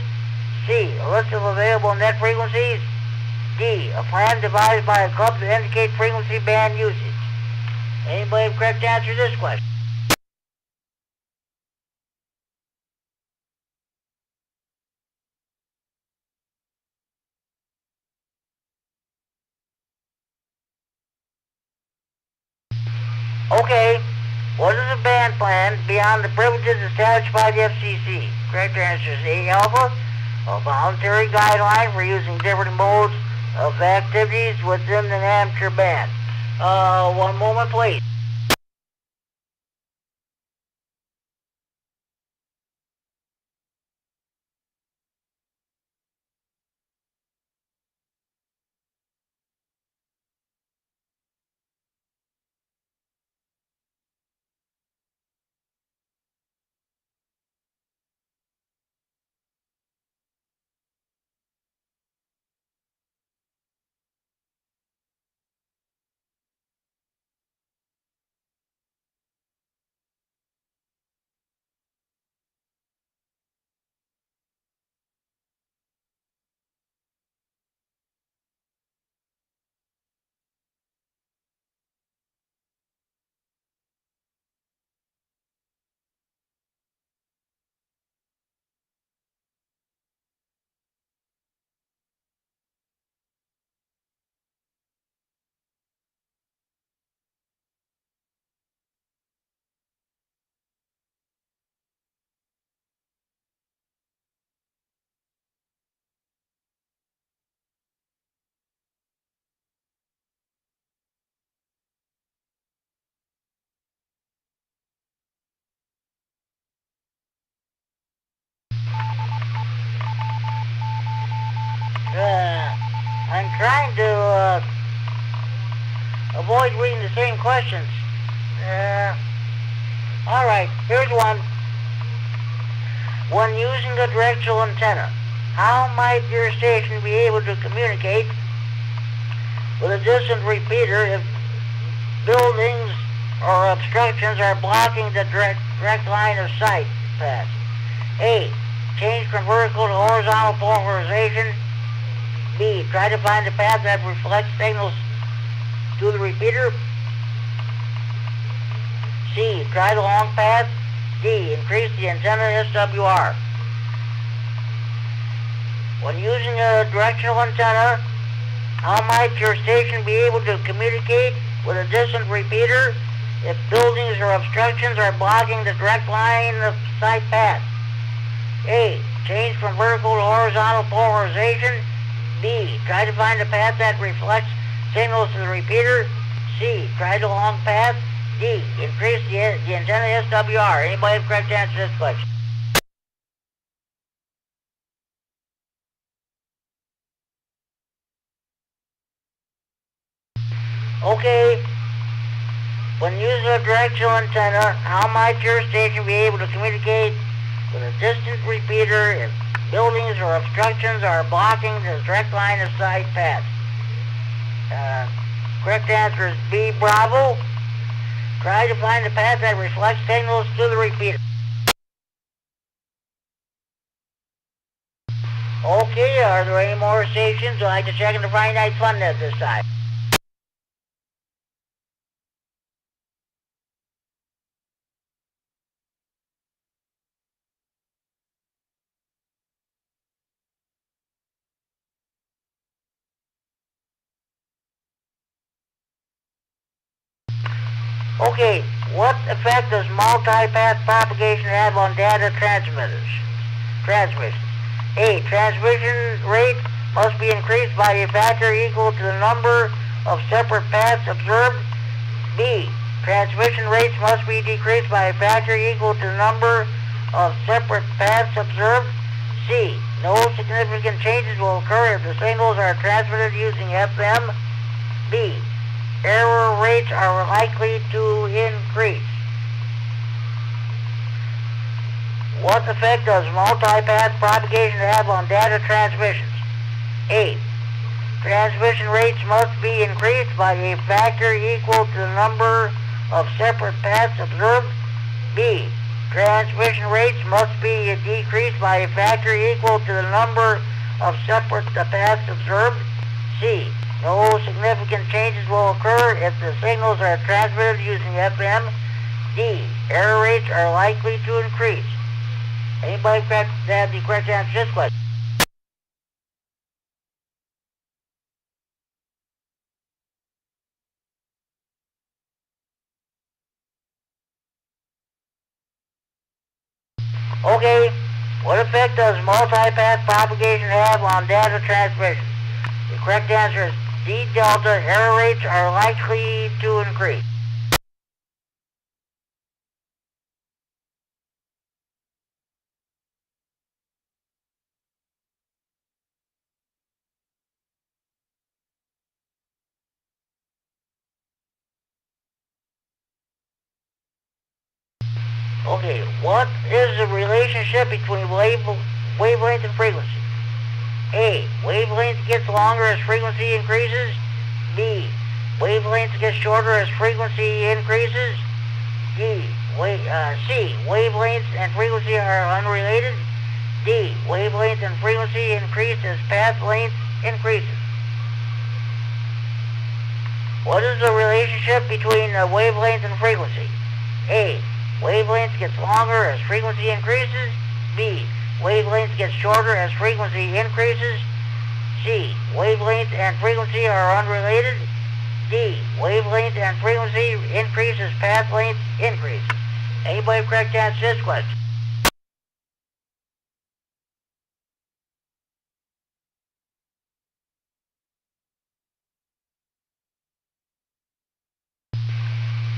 C, a list of available net frequencies. D, a plan devised by a club to indicate frequency band usage. Anybody have correct answer to this question? Okay, what is a band plan beyond the privileges established by the FCC? Correct answer is A, Alpha. A voluntary guideline for using different modes of activities within an amateur band. One moment, please. I'm trying to avoid reading the same questions. All right, here's one. When using a directional antenna, how might your station be able to communicate with a distant repeater if buildings or obstructions are blocking the direct line of sight path? A. Change from vertical to horizontal polarization. B. Try to find a path that reflects signals to the repeater. C. Try the long path. D. Increase the antenna SWR. When using a directional antenna, how might your station be able to communicate with a distant repeater if buildings or obstructions are blocking the direct line of sight path? A. Change from vertical to horizontal polarization. B. Try to find a path that reflects signals to the repeater. C. Try the long path. D. Increase the antenna SWR. Anybody have correct answer to this question? Okay. When using a directional antenna, how might your station be able to communicate with a distant repeater if buildings or obstructions are blocking the direct line of sight path? Correct answer is B, Bravo. Try to find a path that reflects signals to the repeater. Okay, are there any more stations? I'd like to check in the Friday Night Fun Net this time. Okay, what effect does multi-path propagation have on data transmission? A. Transmission rate must be increased by a factor equal to the number of separate paths observed. B. Transmission rates must be decreased by a factor equal to the number of separate paths observed. C. No significant changes will occur if the signals are transmitted using FM. B. Error rates are likely to increase. What effect does multi-path propagation have on data transmissions? A. Transmission rates must be increased by a factor equal to the number of separate paths observed. B. Transmission rates must be decreased by a factor equal to the number of separate paths observed. C. No significant changes will occur if the signals are transmitted using FM. D. Error rates are likely to increase. Anybody have the correct answer to this question? Okay, What effect does multipath propagation have on data transmission? The correct answer is D delta. Error rates are likely to increase. Okay, what is the relationship between wavelength and frequency? A. Wavelength gets longer as frequency increases. B. Wavelength gets shorter as frequency increases. C. Wavelengths and frequency are unrelated. D. Wavelength and frequency increase as path length increases. What is the relationship between wavelength and frequency? A. Wavelength gets longer as frequency increases. B. Wavelength gets shorter as frequency increases. C. Wavelength and frequency are unrelated. D. Wavelength and frequency increases path length increases. Anybody correct answer this question?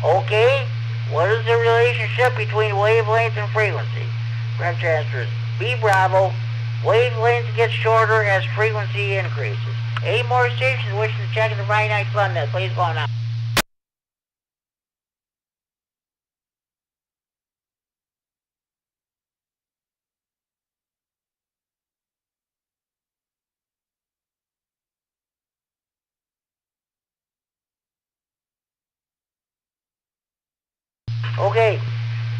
Okay, what is the relationship between wavelength and frequency? Correct answer is B Bravo. Wavelength gets shorter as frequency increases. Any more stations wishing to check the Friday Night Fun, please go on out. Okay,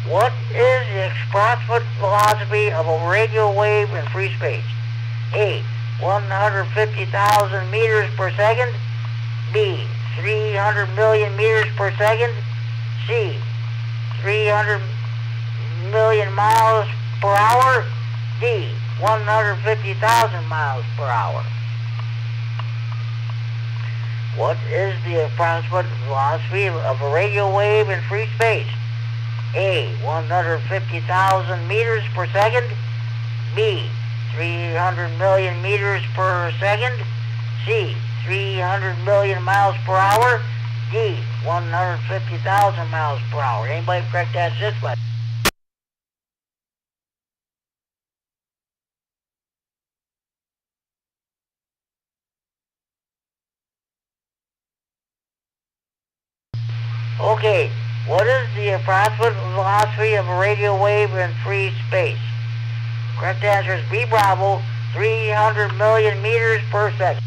what is the approximate velocity of a radio wave in free space? A. 150,000 meters per second. B. 300 million meters per second. C. 300 million miles per hour. D. 150,000 miles per hour. What is the approximate velocity of a radio wave in free space? A. 150,000 meters per second. B. 300 million meters per second. C. 300 million miles per hour. D. 150,000 miles per hour. Anybody correct answer this question? Okay, what is the approximate velocity of a radio wave in free space? Correct answer is B Bravo, 300 million meters per second.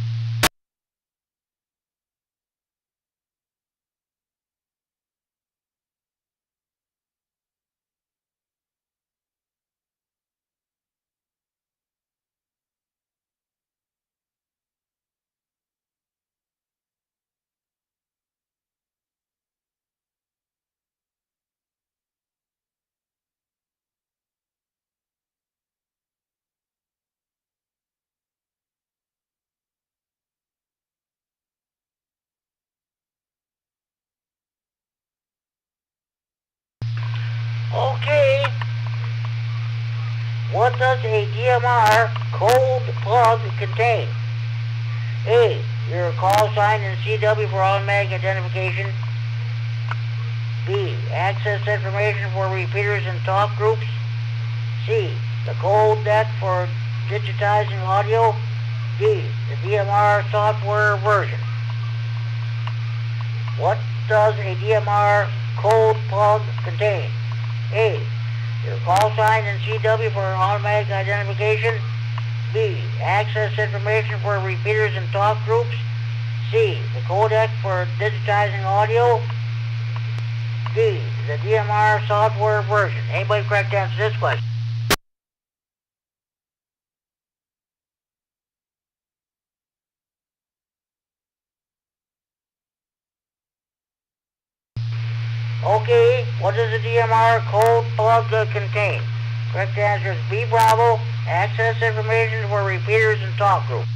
Okay, what does a DMR cold plug contain? A. Your call sign and CW for automatic identification. B. Access information for repeaters and talk groups. C. The codec for digitizing audio. D. The DMR software version. What does a DMR code plug contain? A. Your call sign and CW for automatic identification. B. Access information for repeaters and talk groups. C. The codec for digitizing audio. D. The DMR software version. Anybody correct answer this question? Okay, what does the DMR code plug contain? Correct answer is B Bravo. Access information for repeaters and talk groups.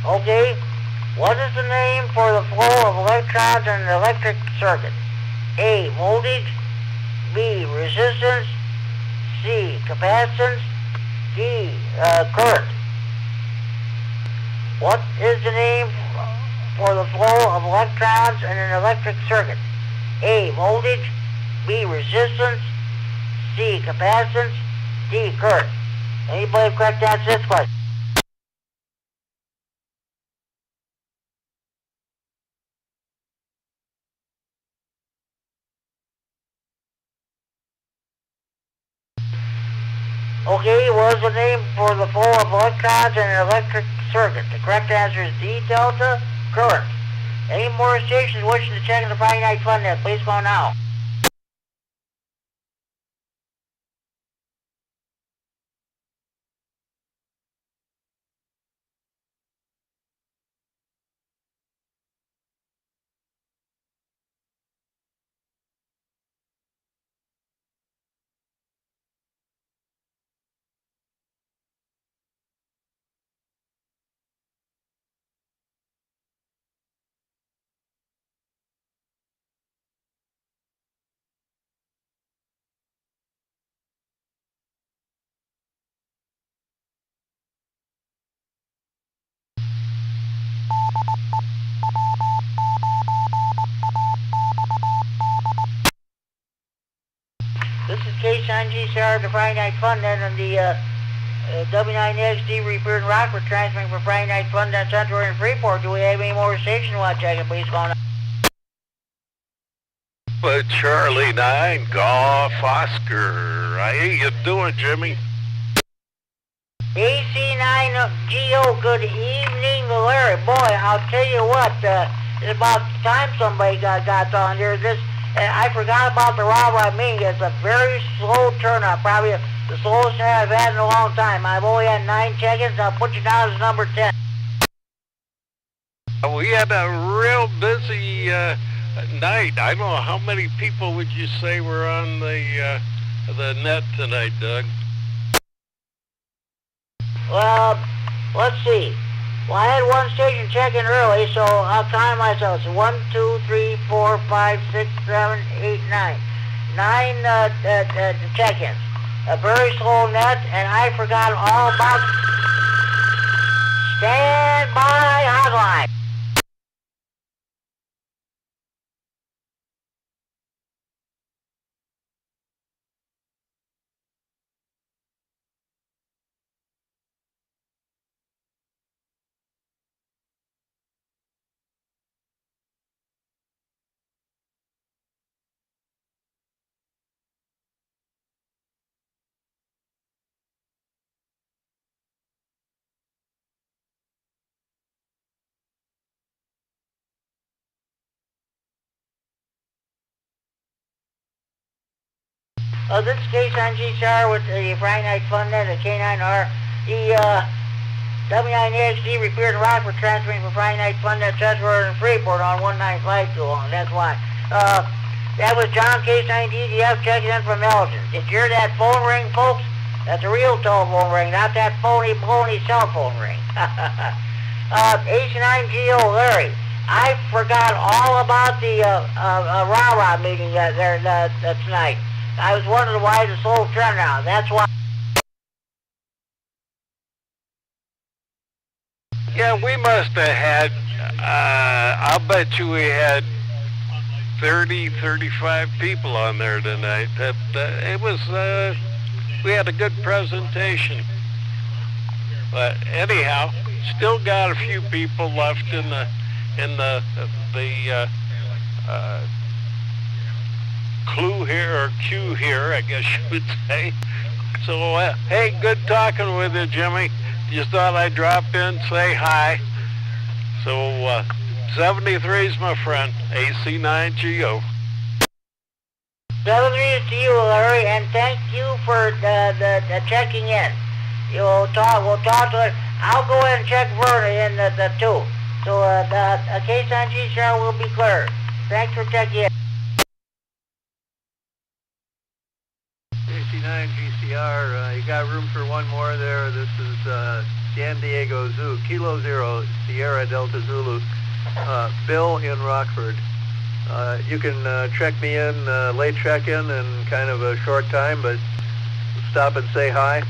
Okay. What is the name for the flow of electrons in an electric circuit? A, voltage. B, resistance. C, capacitance. D, current. What is the name for the flow of electrons in an electric circuit? A, voltage. B, resistance. C, capacitance. D, current. Anybody correct answer this question? Okay, what is the name for the flow of electrons in an electric circuit? The correct answer is D, delta, current. Any more stations wishing to check in the Friday Night Fun Net, please go now. This is K9GCR, the Friday Night Fun Net, and the W9XD Repair and Rockford transmitting for Friday Night Fun Net Central in Freeport. Do we have any more stations you want to check in? Please go now. But Charlie 9, Golf Oscar. How you doing, Jimmy? AC9GO, good evening, Larry. Boy, I'll tell you what, it's about time somebody got on here. I forgot about the rah-rah meeting. It's a very slow turnout, probably the slowest I've had in a long time. I've only had 9 check-ins. I'll put you down as number 10. We had a real busy night. I don't know, how many people would you say were on the net tonight, Doug? Well, let's see. Well, I had one station check-in early, so I'll count myself. So 1, 2, 3, 4, 5, 6, 7, 8, 9. 9 check-ins. A very slow net, and I forgot all about standby hotline. This is K9GCR with the Friday Night Fun Net at K9R. The W9XD Repair and Rockford transmitting for Friday Night Fun Net Central in Freeport on 195 long. That's why. That was John K9DDF checking in from Elgin. Did you hear that phone ring, folks? That's a real telephone ring, not that phony cell phone ring. H9GO, Larry. I forgot all about the rah-rah meeting there tonight. I was wondering why the slow turnaround. That's why. Yeah, we must have had, I'll bet you we had 30, 35 people on there tonight. It was, we had a good presentation. But anyhow, still got a few people left in the clue here, or queue here, I guess you would say. So, hey, good talking with you, Jimmy. Just thought I'd drop in, say hi. So, 73 is my friend, AC9GO. 73 is to you, Larry, and thank you for the checking in. We'll talk to it. I'll go ahead and check Verna in the 2. So, the case on G-Star will be clear. Thanks for checking in. AC9 GCR, you got room for one more there. This is San Diego Zoo, Kilo Zero, Sierra Delta Zulu, Bill in Rockford. You can check me in, late check-in and kind of a short time, but stop and say hi.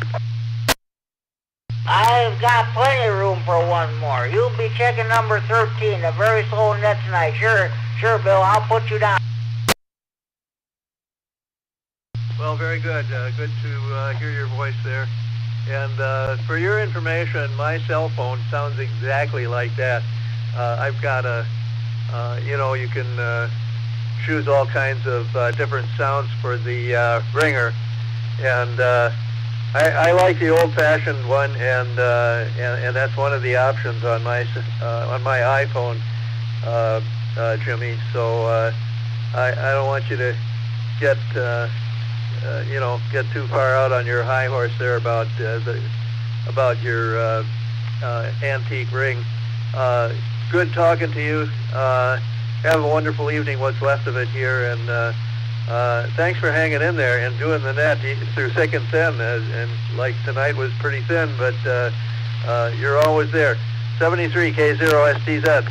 I've got plenty of room for one more. You'll be checking number 13, a very slow net tonight. Sure, Bill, I'll put you down. Well, very good. Good to hear your voice there. And for your information, my cell phone sounds exactly like that. I've got a, you can choose all kinds of different sounds for the ringer. And I like the old-fashioned one, and that's one of the options on my iPhone, Jimmy. So I don't want you to get get too far out on your high horse there about your antique ring. Good talking to you. Have a wonderful evening, what's left of it here, and thanks for hanging in there and doing the net through thick and thin. And like tonight was pretty thin, but you're always there. 73K0STZ.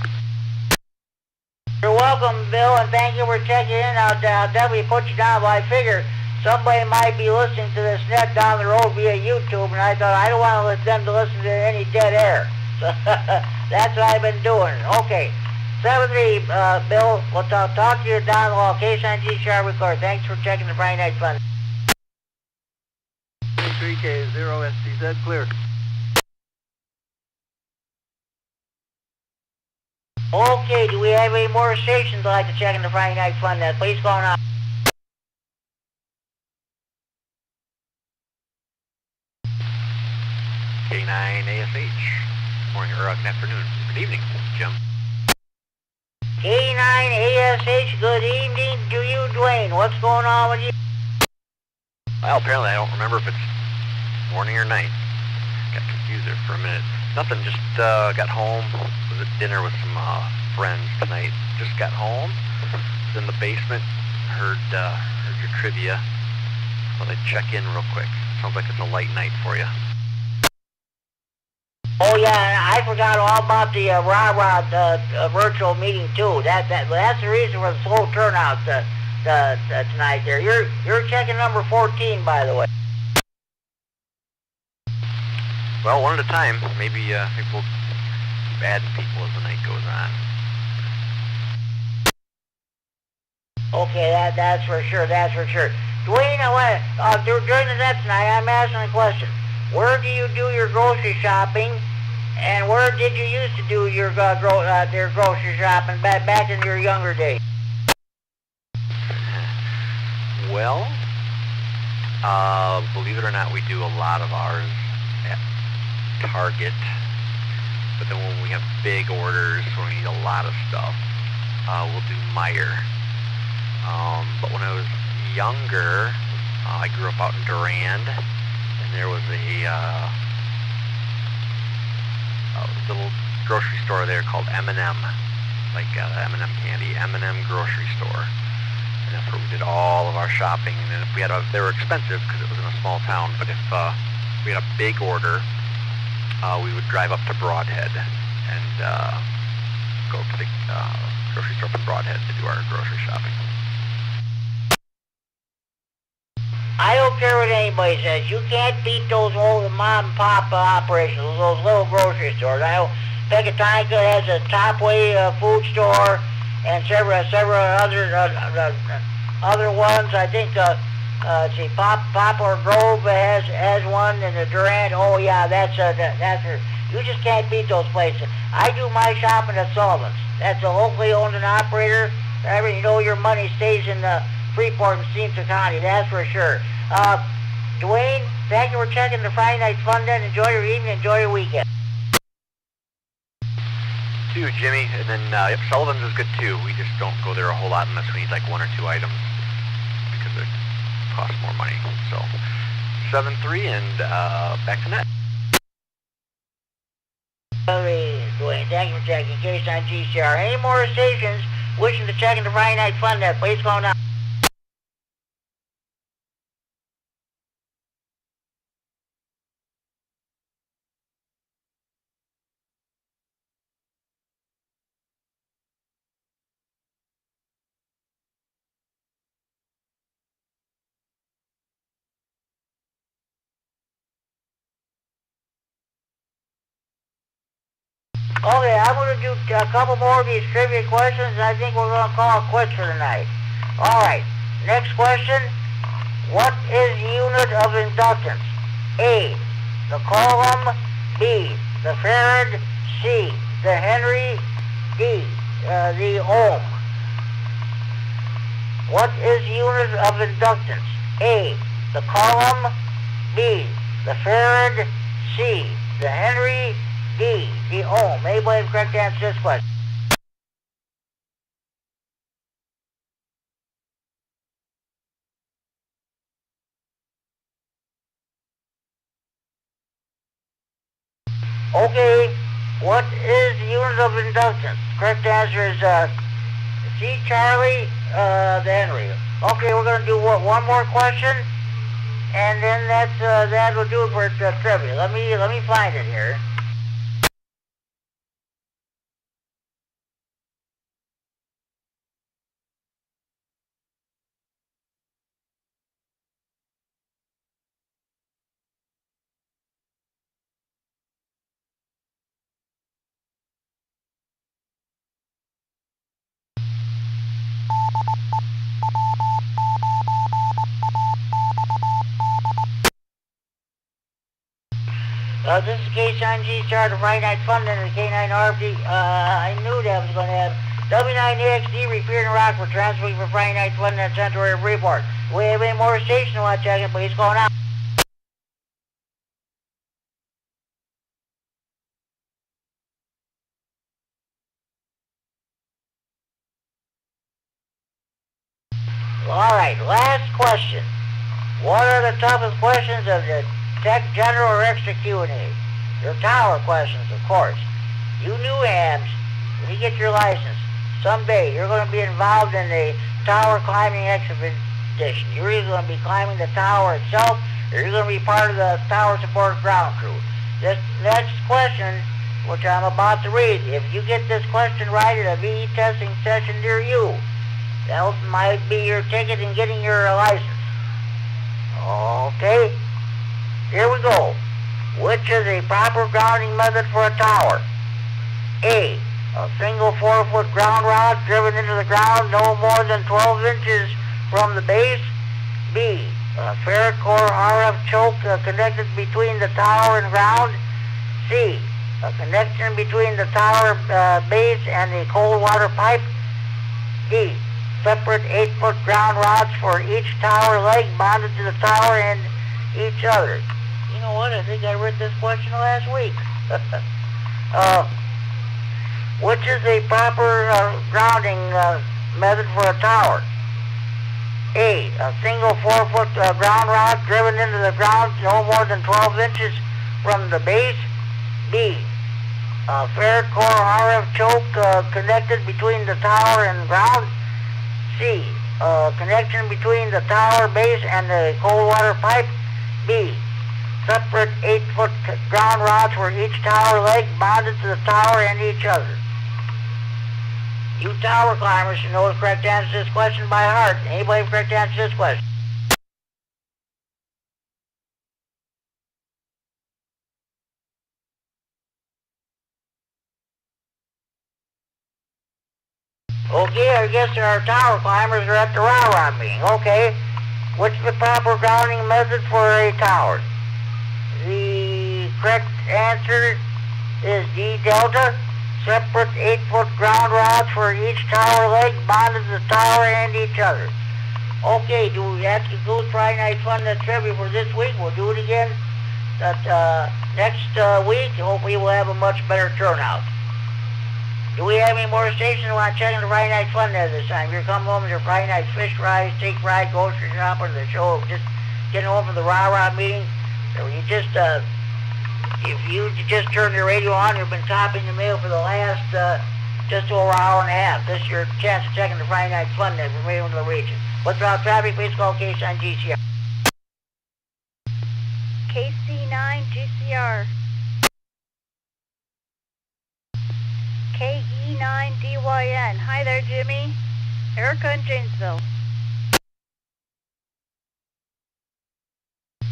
You're welcome, Bill, and thank you for checking in. I'll definitely put you down, but I figure somebody might be listening to this net down the road via YouTube, and I thought I don't want to let them to listen to any dead air. So that's what I've been doing. Okay. 73, Bill, we'll talk to you down the hall. KSNG record. Thanks for checking the Friday Night Fun. 3K0STZ, clear. Okay, do we have any more stations that like to check in the Friday Night Fun net? Please go on. K9ASH. Morning or good afternoon. Good evening, Jim. K9ASH, good evening to you, Dwayne. What's going on with you? Well, apparently I don't remember if it's morning or night. Got confused there for a minute. Nothing, just got home. Was at dinner with some friends tonight. Just got home. Was in the basement. Heard your trivia. Thought I'd check in real quick. Sounds like it's a light night for you. Oh yeah, I forgot all about the rah-rah virtual meeting too. That's the reason for the slow turnout tonight. There, you're checking number 14, by the way. Well, one at a time. Maybe we'll keep adding people as the night goes on. Okay, that's for sure. That's for sure. Dwayne, during the net tonight, I'm asking a question. Where do you do your grocery shopping, and where did you used to do your grocery shopping back in your younger days? Well, believe it or not, we do a lot of ours at Target, but then when we have big orders, when we need a lot of stuff, we'll do Meijer. But when I was younger, I grew up out in Durand, and there was a little grocery store there called M&M, like M&M candy, M&M grocery store. And that's where we did all of our shopping. And if we had they were expensive because it was in a small town, but if we had a big order, we would drive up to Broadhead and go to the grocery store in Broadhead to do our grocery shopping. I don't care what anybody says. You can't beat those old mom and pop operations, those little grocery stores. I know Pecatonica has a Topway food store and several other ones. I think Poplar Grove has one, and the Durand. Oh yeah, that's you just can't beat those places. I do my shopping at Sullivan's. That's a locally owned and operator. You know your money stays in Freeport and Steamson County, that's for sure. Dwayne, thank you for checking the Friday Night Fun then. Enjoy your evening, enjoy your weekend. Too, Jimmy, and then Sullivan's is good too. We just don't go there a whole lot unless we need like one or two items because it costs more money. So 7-3 and back to net. Dwayne, thank you for checking. Case on GCR. Any more stations wishing to check in the Friday Night Fun net, please call now. Okay, I'm going to do a couple more of these trivia questions, and I think we're going to call it quits for tonight. All right, next question. What is the unit of inductance? A, the coulomb. B, the farad. C, the Henry. D, the ohm. What is the unit of inductance? A, the coulomb. B, the farad. C, the Henry. D, the ohm. Anybody have correct answer to this question? Okay, what is the unit of inductance? Correct answer is C, Charlie, the Henry. Okay, we're going to do one more question, and then that will do it for trivia. Let me find it here. This is K9G chart of Friday Night Fun and the K9RFD. I knew that was going to have W9AXD repeating rock for transferring for Friday Night Fun and Centauri of Report. We have any more station watch checking, please going out. All right, last question. What are the toughest questions of the Tech General or Extra Q&A? Your tower questions, of course. You new hams, when you get your license, someday you're going to be involved in a tower climbing expedition. You're either going to be climbing the tower itself, or you're going to be part of the tower support ground crew. This next question, which I'm about to read, if you get this question right at a VE testing session near you, that might be your ticket in getting your license. Okay, here we go. Which is a proper grounding method for a tower? A single 4-foot ground rod driven into the ground no more than 12 inches from the base. B, a ferret core RF choke connected between the tower and ground. C, a connection between the tower base and the cold water pipe. D, separate 8-foot ground rods for each tower leg bonded to the tower and each other. You know what? I think I read this question last week. Which is a proper grounding method for a tower? A single 4-foot ground rod driven into the ground no more than 12 inches from the base. B, a ferret core RF choke connected between the tower and ground. C, connection between the tower base and the cold water pipe. B, separate 8-foot ground rods for each tower leg bonded to the tower and each other. You tower climbers should know the correct answer to this question by heart. Anybody have the correct answer to this question? Okay, I guess our tower climbers are at the rah-rah meeting. Okay, what's the proper grounding method for a tower? The correct answer is D, delta. Separate 8-foot ground rods for each tower leg bonded to the tower and each other. Okay, do we have to go Friday Night Fun and Trivia for this week? We'll do it again next week. Hopefully we'll have a much better turnout. Do we have any more stations who want to check in the Friday Night Fun there this time? You're coming home with your Friday Night fish fries, steak fry, grocery shopping, the show, just getting home from the rah-rah meeting. So you just, if you just turn your radio on, you've been copying the mail for the last just over an hour and a half. This is your chance of checking the Friday Night Fun there from radio to the region. What's about traffic? Please call KC9 GCR. KC9 GCR. KE9DYN. Hi there, Jimmy. Erica in Janesville.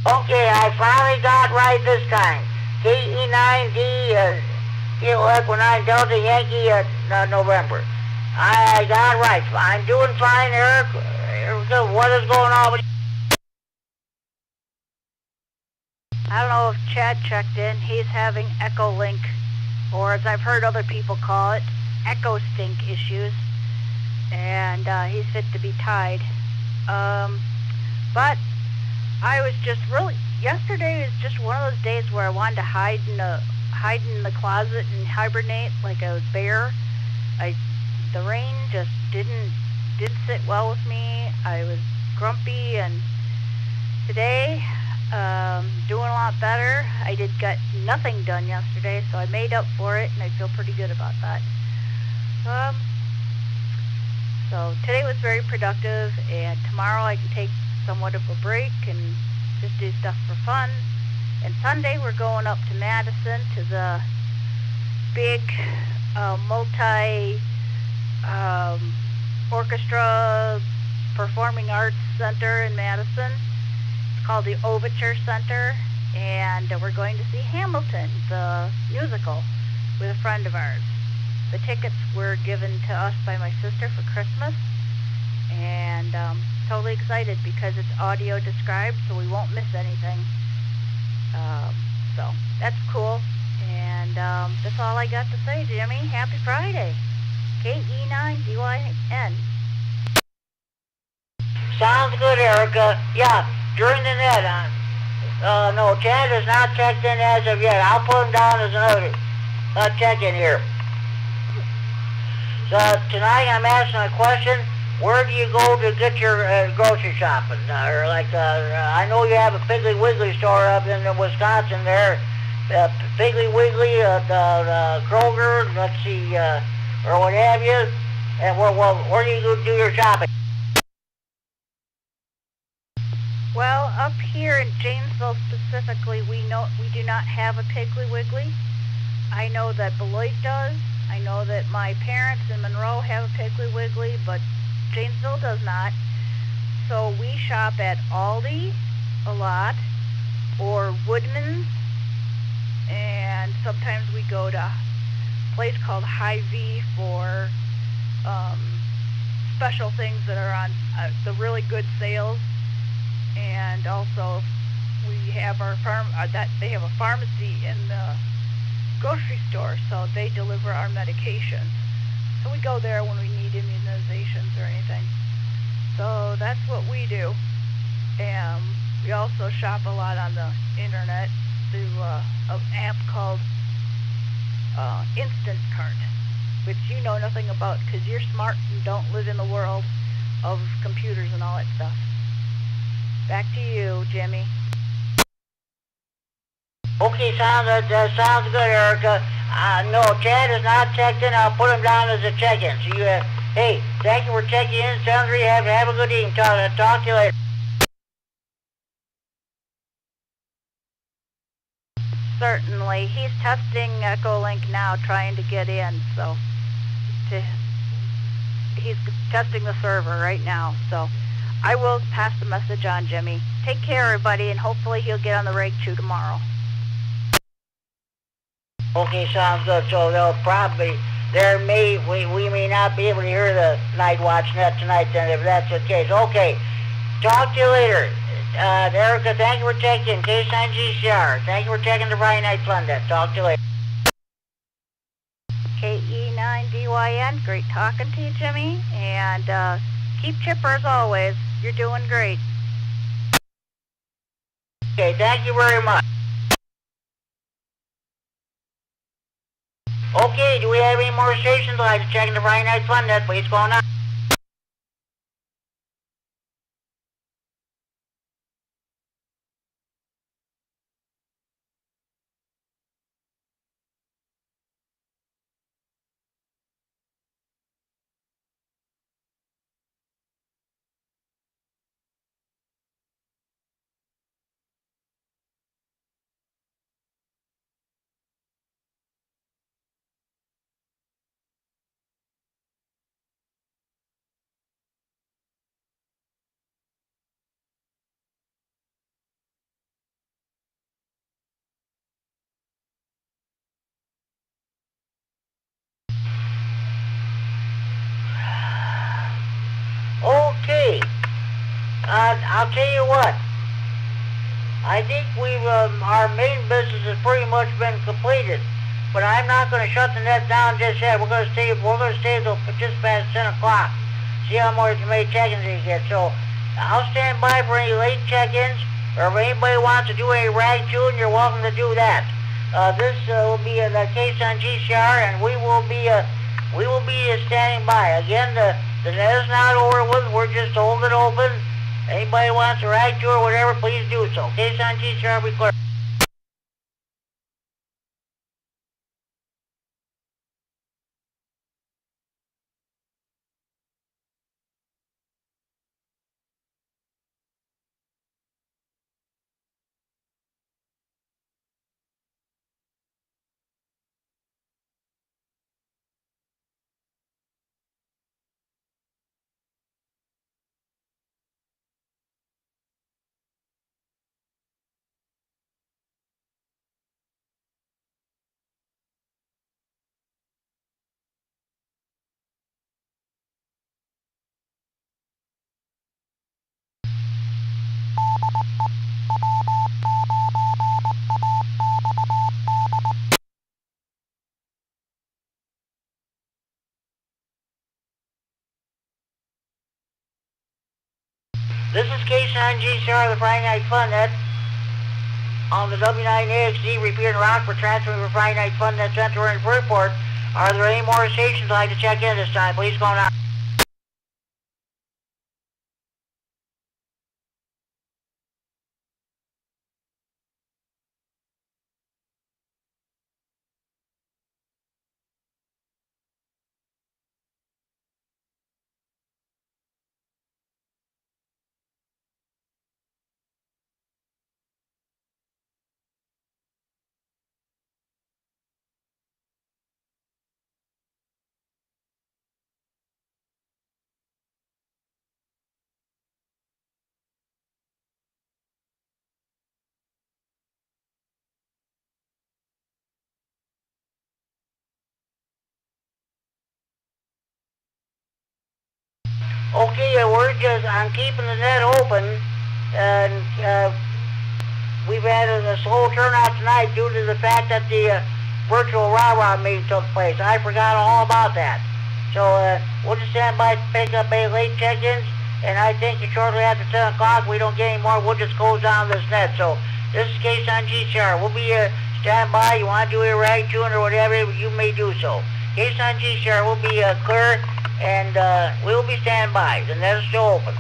Okay, I finally got right this time. KE9D You know, Equine Delta Yankee November. I got it right. I'm doing fine, Eric. What is going on with you? I don't know if Chad checked in. He's having Echo Link, or as I've heard other people call it, Echo Stink issues. And he's fit to be tied. But I was just really, yesterday was just one of those days where I wanted to hide in the closet and hibernate like a bear. The rain just didn't sit well with me. I was grumpy, and today, doing a lot better. I did get nothing done yesterday, so I made up for it, and I feel pretty good about that. So today was very productive, and tomorrow I can take somewhat of a break and just do stuff for fun. And Sunday we're going up to Madison to the big multi orchestra performing arts center in Madison. It's called the Overture Center, and we're going to see Hamilton, the musical, with a friend of ours. The tickets were given to us by my sister for Christmas, and totally excited because it's audio described, so we won't miss anything. So that's cool, and that's all I got to say, Jimmy. Happy Friday. KE9DYN. Sounds good, Erica. Yeah, during the net. No, Chad has not checked in as of yet. I'll put him down as another check-in here. So tonight I'm asking a question. Where do you go to get your grocery shopping? Or like, I know you have a Piggly Wiggly store up in Wisconsin there. Piggly Wiggly, Kroger, let's see, or what have you. And where do you go do your shopping? Well, up here in Janesville specifically, we do not have a Piggly Wiggly. I know that Beloit does. I know that my parents in Monroe have a Piggly Wiggly, but Janesville does not. So we shop at Aldi a lot, or Woodman's, and sometimes we go to a place called Hy-Vee for special things that are on the really good sales. And also we have our they have a pharmacy in the grocery store, so they deliver our medications. So we go there when we need immunizations or anything. So that's what we do. And we also shop a lot on the internet through an app called Instant Cart, which you know nothing about because you're smart and don't live in the world of computers and all that stuff. Back to you, Jimmy. Okay, sounds good, Erica. No, Chad has not checked in. I'll put him down as a check-in. So you, hey, thank you for checking in, Sandra. Have a good evening. Talk to you later. Certainly. He's testing Echolink now, trying to get in. So he's testing the server right now. So I will pass the message on, Jimmy. Take care, everybody, and hopefully he'll get on the reg 2 tomorrow. Okay, sounds good. So they'll probably, we may not be able to hear the Night Watch net tonight then, if that's the case. Okay, talk to you later. Erica, thank you for checking. K9GCR, thank you for checking the Friday Night Fun Net. Talk to you later. KE9DYN, great talking to you, Jimmy, and keep chipper as always. You're doing great. Okay, thank you very much. Okay, do we have any more stations? I'd like to check in the Friday Night Fun Net. What's going on? I'll tell you what. I think our main business has pretty much been completed. But I'm not going to shut the net down just yet. We're going to stay till just past 10 o'clock. See how many check-ins we get. So I'll stand by for any late check-ins, or if anybody wants to do any rag chewing, you're welcome to do that. This will be the case on GCR, and we will be standing by. Again, the net is not over with. We're just holding it open. Anybody wants to rag chew or whatever, please do so. Case on GCR, we clear. This is Case on GCR, the Friday Night Fun Net. On the W9AXD, repeating route for transferring for Friday Night Fun Net Center in Freeport. Are there any more stations I'd like to check in this time? Please go now. Okay, I'm keeping the net open, and we've had a slow turnout tonight due to the fact that the virtual rah-rah meeting took place. I forgot all about that. So we'll just stand by to pick up any late check-ins, and I think shortly after 10 o'clock, we don't get any more, we'll just close down this net. So this is Case on GCR. We'll be stand by. You want to do a rag chewing or whatever, you may do so. Case on GCR will be clear, and we'll be standing by. The net is still open.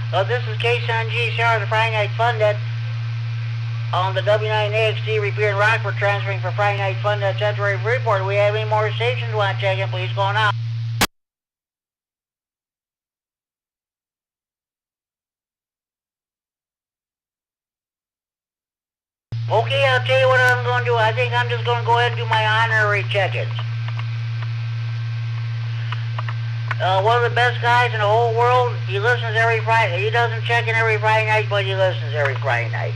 This is K-Son GCR, the Friday Night Fun Net on the W9AXT repeat in Rockford, transferring for Friday Night Fun Net Central Report. Do we have any more stations you want to check in? Please go on out. Okay, I'll tell you what I'm going to do. I think I'm just going to go ahead and do my honorary check-ins. One of the best guys in the whole world. He listens every Friday. He doesn't check in every Friday night, but he listens every Friday night.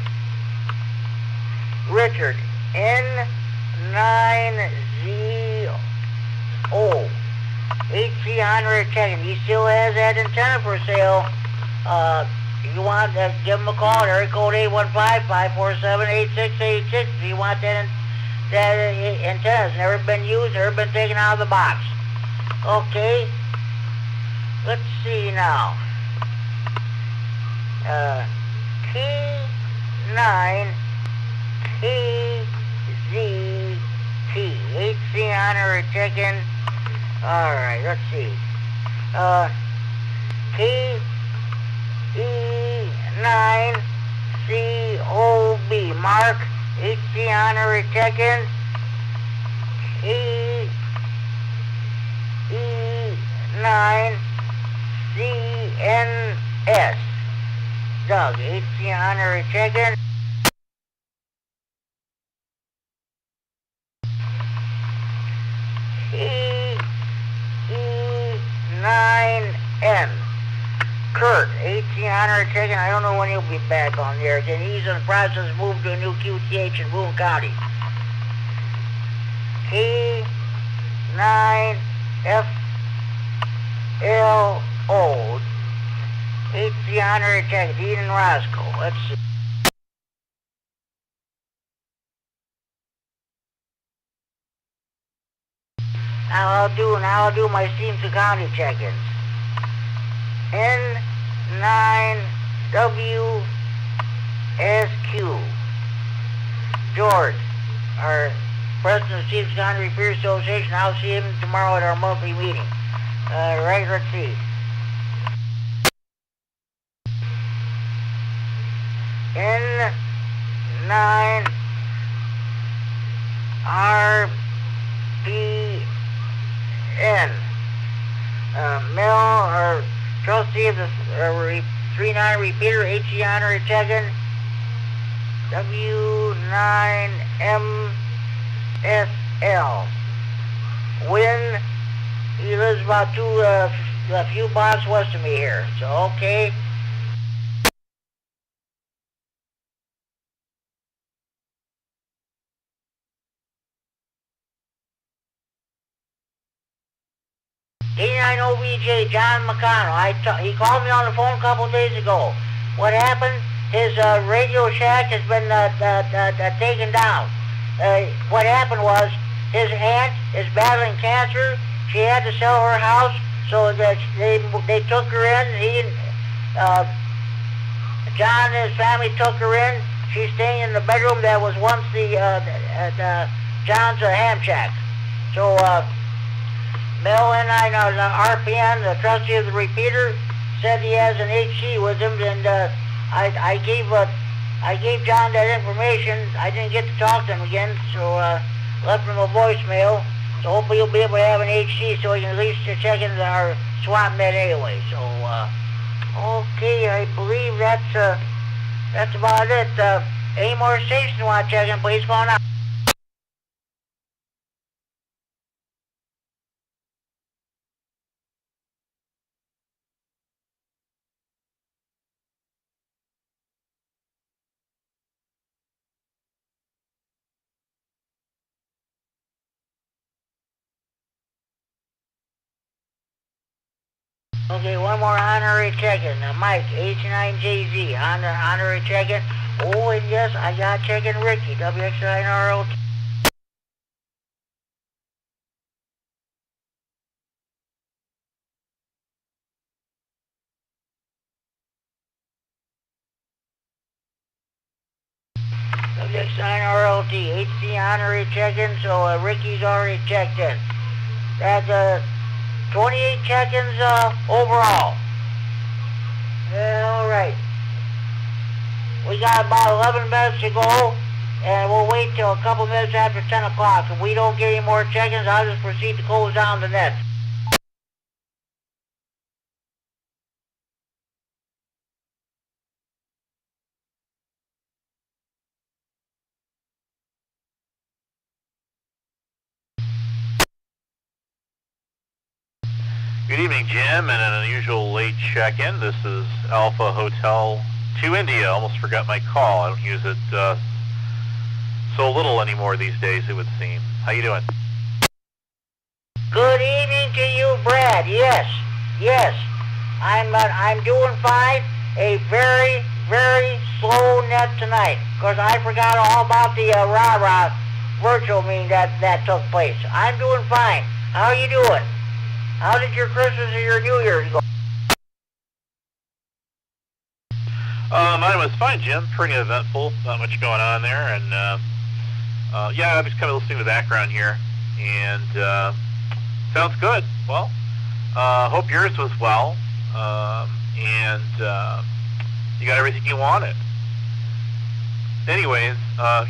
Richard, N9ZO, HC100 check-in. He still has that antenna for sale. If you want to give him a call, area code 815-547-8686. If you want that antenna, it's never been used, never been taken out of the box. Okay. Let's see now. T9KZT. HC100 check-in. Alright, let's see. KE9COB. Mark. HC100 check-in. KE9CNS. Doug, HC100 check-in. KE9N. Kurt, HC100 check-in. I don't know when he'll be back on the air again. He's in the process of moving to a new QTH in Boone County. K9FLO. HC100 check-in. Dean and Roscoe. Let's see. Now I'll do my Stevenson County check-ins. N9WSQ. George, our president of Stevenson County Repair Association. I'll see him tomorrow at our monthly meeting. Right, let's see. N9RPN. Mel, our trustee of the 39 repeater, HC100 check-in. W9MSL. Win, he lives about a few blocks west of me here. So, okay. K9OBJ, John McConnell. He called me on the phone a couple of days ago. What happened? His Radio Shack has been taken down. What happened was his aunt is battling cancer. She had to sell her house, so that they took her in. John and his family took her in. She's staying in the bedroom that was once John's ham shack. So Mel and the RPN, the trustee of the repeater, said he has an HC with him, and I gave John that information. I didn't get to talk to him again, so left him a voicemail. So hopefully he'll be able to have an HC so he can at least check into our swamp net anyway. So okay, I believe that's about it. Any more stations you want to check in, please go on out. Okay, one more honorary check-in. Mike, H9JZ, honorary check-in. Oh, and yes, I got check-in Ricky, WX9RLT. WX9RLT, HC honorary check-in, so Ricky's already checked in. That's 28 check-ins overall. All right. We got about 11 minutes to go, and we'll wait till a couple minutes after 10 o'clock. If we don't get any more check-ins, I'll just proceed to close down the net. Good evening, Jim, and an unusual late check-in. This is Alpha Hotel 2 India. Almost forgot my call. I don't use it so little anymore these days, it would seem. How you doing? Good evening to you, Brad. Yes. I'm doing fine. A very, very slow net tonight, because I forgot all about the rah-rah virtual meeting that took place. I'm doing fine. How are you doing? How did your Christmas and your New Year's go? Mine was fine, Jim. Pretty eventful. Not much going on there. And, yeah, I was kind of listening to the background here. And, sounds good. Well, hope yours was well. And you got everything you wanted. Anyways,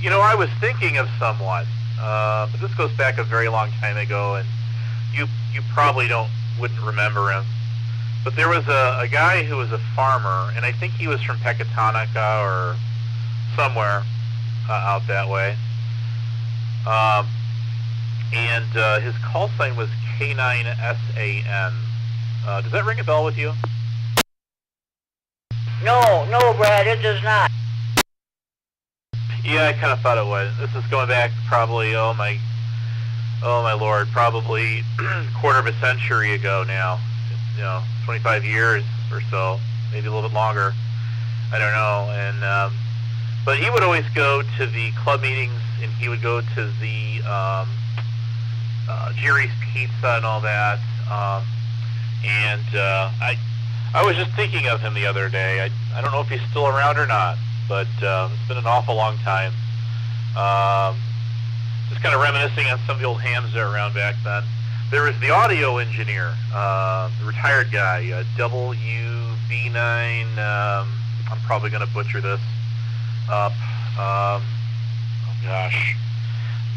you know, I was thinking of someone. But this goes back a very long time ago, and you probably wouldn't remember him. But there was a guy who was a farmer, and I think he was from Pecatonica or somewhere out that way. And his call sign was K9SAN. Does that ring a bell with you? No, Brad, it does not. Yeah, I kind of thought it was. This is going back probably, oh my Lord, probably quarter of a century ago now. You know, 25 years or so, maybe a little bit longer. I don't know. And but he would always go to the club meetings, and he would go to the Jerry's Pizza and all that. And I was just thinking of him the other day. I don't know if he's still around or not, but it's been an awful long time. Just kind of reminiscing on some of the old hams that were around back then. There was the audio engineer, the retired guy, WB9, I'm probably going to butcher this up. Oh gosh,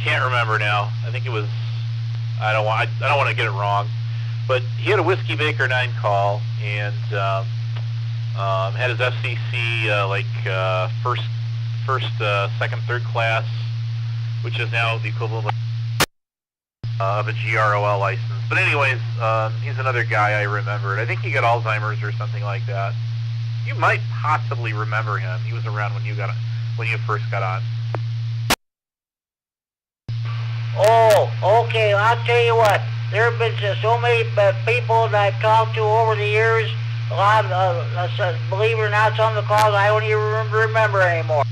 can't remember now. I think it was, I don't want to get it wrong, but he had a Whiskey Baker 9 call, and had his FCC first, second, third class, which is now the equivalent of a GROL license. But anyways, he's another guy I remembered. I think he got Alzheimer's or something like that. You might possibly remember him. He was around when you first got on. Oh, okay. I'll tell you what. There have been so many people that I've talked to over the years. A lot of, believe it or not, some of the calls I don't even remember anymore.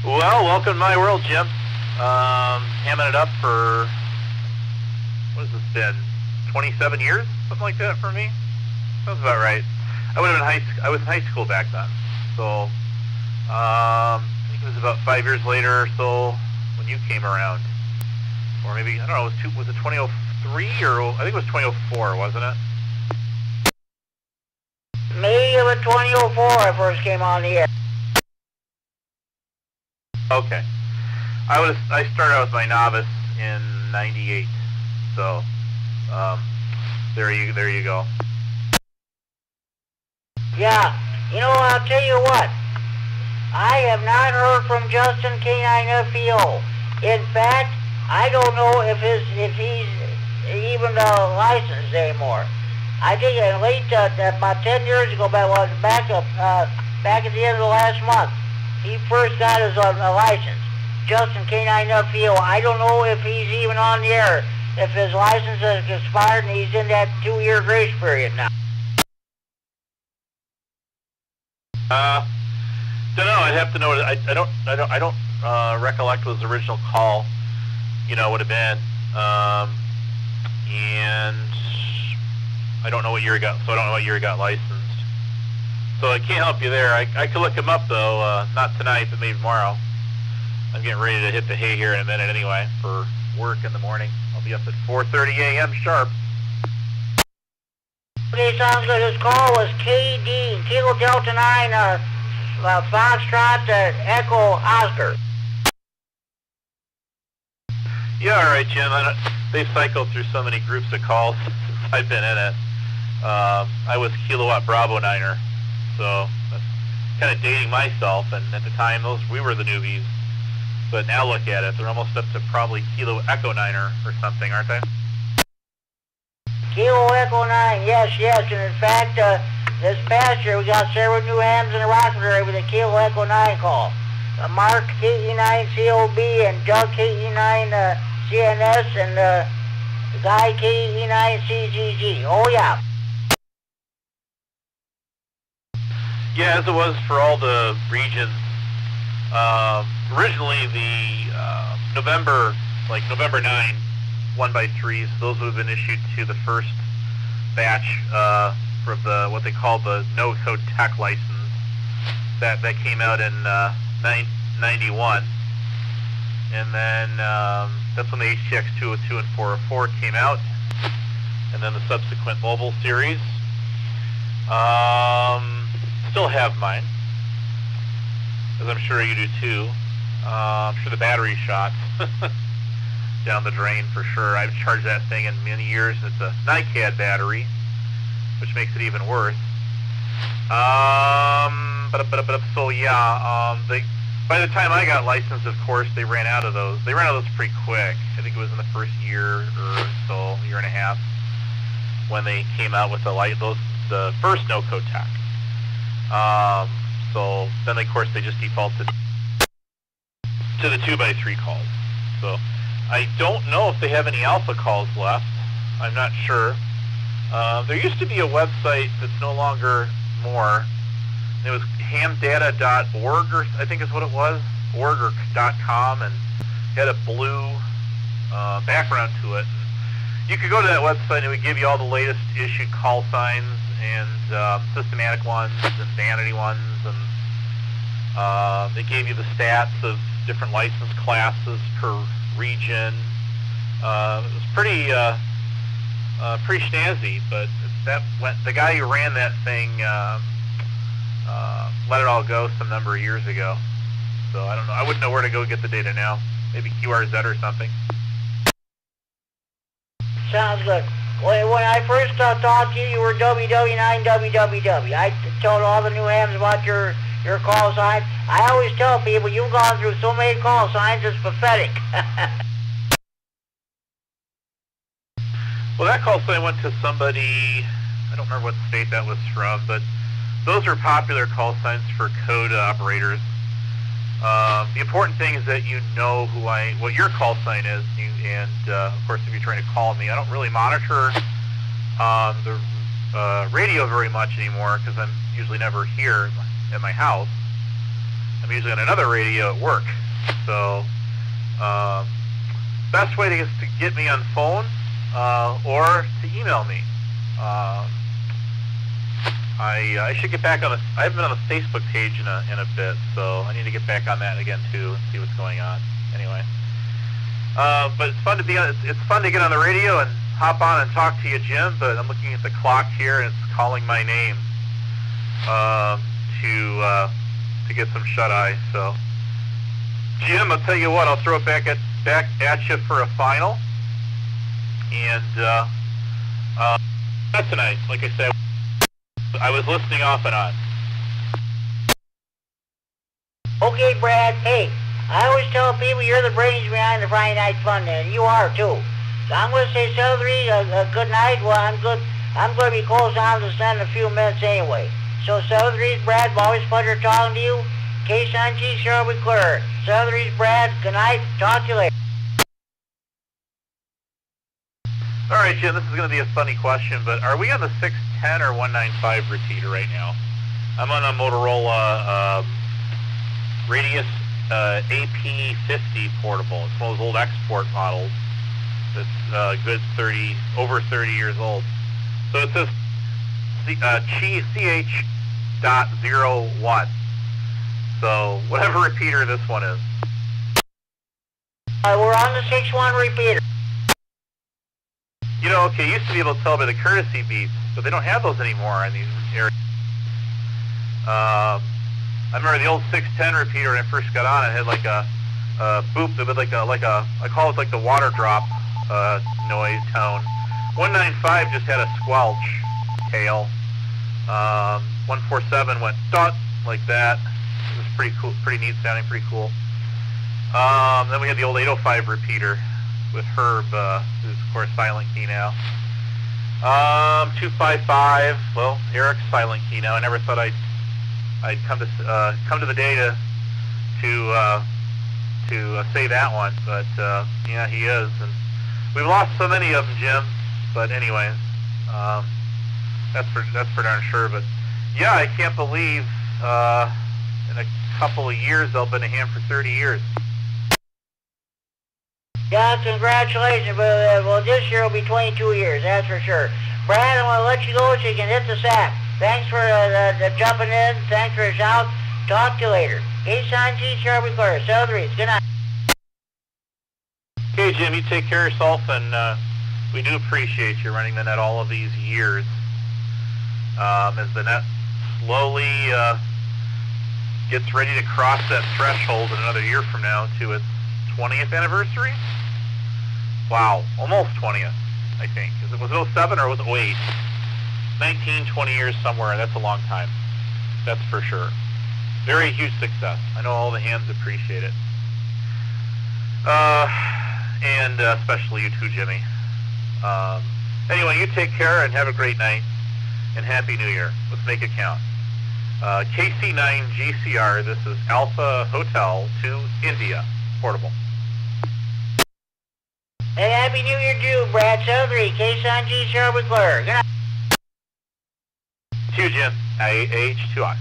Well, welcome to my world, Jim. Hamming it up for, what has this been, 27 years? Something like that for me? Sounds about right. I was in high school back then. So, I think it was about 5 years later or so when you came around. Or maybe, I don't know, was it 2003 or, I think it was 2004, wasn't it? May of 2004 I first came on the air. Okay. I started out with my novice in '98, so there you go. Yeah, you know, I'll tell you what. I have not heard from Justin K9FEO. In fact, I don't know if he's even licensed anymore. I think about 10 years ago, back at the end of the last month, he first got his license. Justin K9FEO. I don't know if he's even on the air, if his license has expired and he's in that 2-year grace period now. Don't know. I'd have to know. I don't recollect what his original call, would have been. And I don't know what year he got. So I don't know what year he got licensed. So I can't help you there. I could look him up though. Not tonight, but maybe tomorrow. I'm getting ready to hit the hay here in a minute anyway for work in the morning. I'll be up at 4:30 a.m. sharp. Okay, sounds good. This call was KD, Kilo Delta 9, Foxtrot, Echo Oscar. Yeah, all right, Jim. They've cycled through so many groups of calls since I've been in it. I was Kilowatt Bravo Niner, so that's kind of dating myself. And at the time, we were the newbies. But now look at it; they're almost up to probably Kilo Echo Niner or something, aren't they? Kilo Echo 9, yes. And in fact, this past year we got several new hams in the Roxbury with a Kilo Echo 9 call. Mark KE9COB and Doug KE9 CNS and Guy KE9CGG. Oh yeah. Yeah, as it was for all the regions. Originally, the November 9 1x3s, those would have been issued to the first batch for what they call the no-code tech license that came out in 91, and then that's when the HTX 202 and 404 came out, and then the subsequent mobile series. Still have mine, as I'm sure you do too. I'm sure the battery shot down the drain for sure. I've charged that thing in many years. It's a NiCad battery, which makes it even worse. So yeah, by the time I got licensed, of course, they ran out of those. They ran out of those pretty quick. I think it was in the first year or so, year and a half, when they came out with the first no-code tech. So then, of course, they just defaulted to the 2x3 calls. So I don't know if they have any alpha calls left. I'm not sure. There used to be a website that's no longer more. It was hamdata.org, or I think is what it was, org or .com, and had a blue background to it. And you could go to that website and it would give you all the latest issued call signs and systematic ones and vanity ones, and it gave you the stats of different license classes per region. It was pretty snazzy, but the guy who ran that thing let it all go some number of years ago. So I don't know. I wouldn't know where to go get the data now. Maybe QRZ or something. Sounds good. When I first talked to you, you were WW9WWW. I told all the new hams about your call sign. I always tell people, you've gone through so many call signs, it's pathetic. Well, that call sign went to somebody, I don't remember what state that was from, but those are popular call signs for code operators. The important thing is that you know what your call sign is, and of course, if you're trying to call me, I don't really monitor the radio very much anymore because I'm usually never here at my house. I'm usually on another radio at work. So, best way is to get me on phone or to email me. I should get back on I haven't been on the Facebook page in a bit, so I need to get back on that again too and see what's going on. Anyway, but it's fun to it's fun to get on the radio and hop on and talk to you, Jim. But I'm looking at the clock here and it's calling my name to get some shut eye. So, Jim, I'll tell you what, I'll throw it back at you for a final, and not tonight, like I said. I was listening off and on. Okay, Brad. Hey, I always tell people you're the brains behind the Friday Night Fun, and you are too. So I'm going to say, Celery, good night. Well, I'm going to be closing on to send a few minutes anyway. So, Celery, Brad, always a pleasure talking to you. K-Sun-G, sure we clear. Celery, Brad, good night. Talk to you later. All right, Jim, this is going to be a funny question, but are we on the 610 or 195 repeater right now? I'm on a Motorola Radius AP50 portable. It's one of those old export models that's over 30 years old. So it says CH.01. So whatever repeater this one is. We're on the 6-1 repeater. You know, okay, you used to be able to tell by the courtesy beeps, but they don't have those anymore in these areas. I remember the old 610 repeater when I first got on. It had like a boop, it was like a I call it like the water drop noise tone. 195 just had a squelch tail. 147 went dot like that. It was pretty cool, pretty neat sounding, pretty cool. Then we had the old 805 repeater with Herb, who's of course silent key now. 255, well, Eric's silent key now. I never thought I'd come to the day to say that one, but yeah, he is, and we've lost so many of them, Jim. But anyway, that's for darn sure. But yeah, I can't believe in a couple of years they'll been a ham for 30 years. Yeah, congratulations, but well, this year will be 22 years, that's for sure. Brad, I want to let you go so you can hit the sack. Thanks for jumping in. Thanks for a shout. Talk to you later. K-Sign-G, Sharpie Clear, Southern. Good night. Okay, Jim, you take care of yourself, and we do appreciate you running the net all of these years. As the net slowly gets ready to cross that threshold in another year from now to its 20th anniversary? Wow, almost 20th, I think. Was it 07 or was it 08? 19, 20 years somewhere, that's a long time. That's for sure. Very huge success. I know all the hands appreciate it. And especially you too, Jimmy. Anyway, you take care and have a great night. And Happy New Year. Let's make it count. KC9GCR, this is Alpha Hotel to India, portable. Hey, Happy New Year to you, Brad Southern. K-Sign-G, Sharpie Clear. Good night. To you, Jim. IH2I.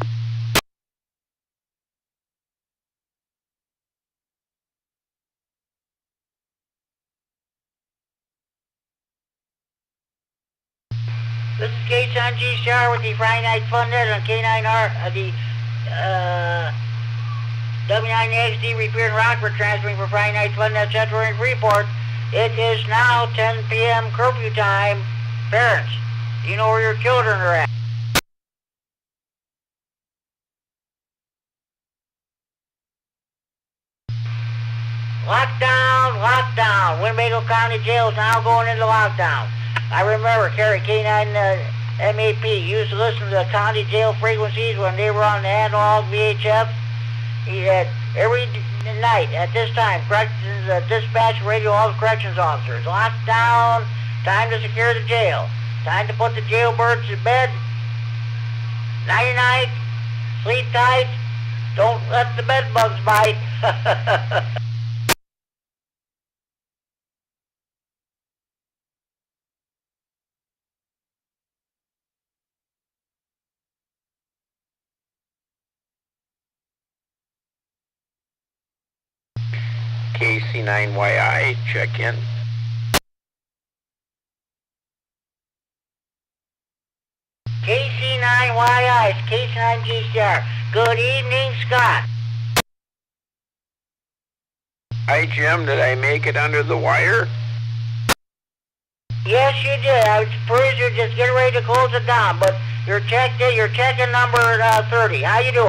This is K-Sign-G Star with the Friday Night Fun Net on K9R, the W9XD Repair in Rockford, transferring for Friday Night Fun Net Central in Freeport. It is now 10 p.m. curfew time. Parents, you know where your children are at. Lockdown, lockdown. Winnebago County Jail is now going into lockdown. I remember Kerry K9 MAP used to listen to the county jail frequencies when they were on the analog VHF. He had every night at this time, corrections dispatch radio all the corrections officers. Lockdown, time to secure the jail. Time to put the jailbirds to bed. Nighty-night, sleep tight, don't let the bed bugs bite. KC9YI, check in. KC9YI, KC9GCR. Good evening, Scott. Hi, Jim. Did I make it under the wire? Yes, you did. I was surprised you're just getting ready to close it down, but you're checking number 30. How you doing?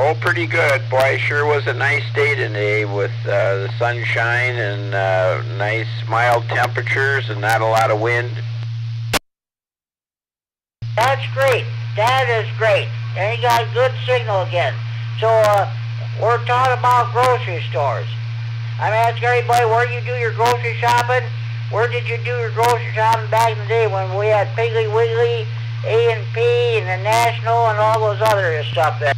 Oh, pretty good. Boy, sure was a nice day today with the sunshine and nice mild temperatures and not a lot of wind. That's great. That is great. And you got a good signal again. So we're talking about grocery stores. I'm asking everybody, where you do your grocery shopping? Where did you do your grocery shopping back in the day when we had Piggly Wiggly, A&P, and the National, and all those other stuff there?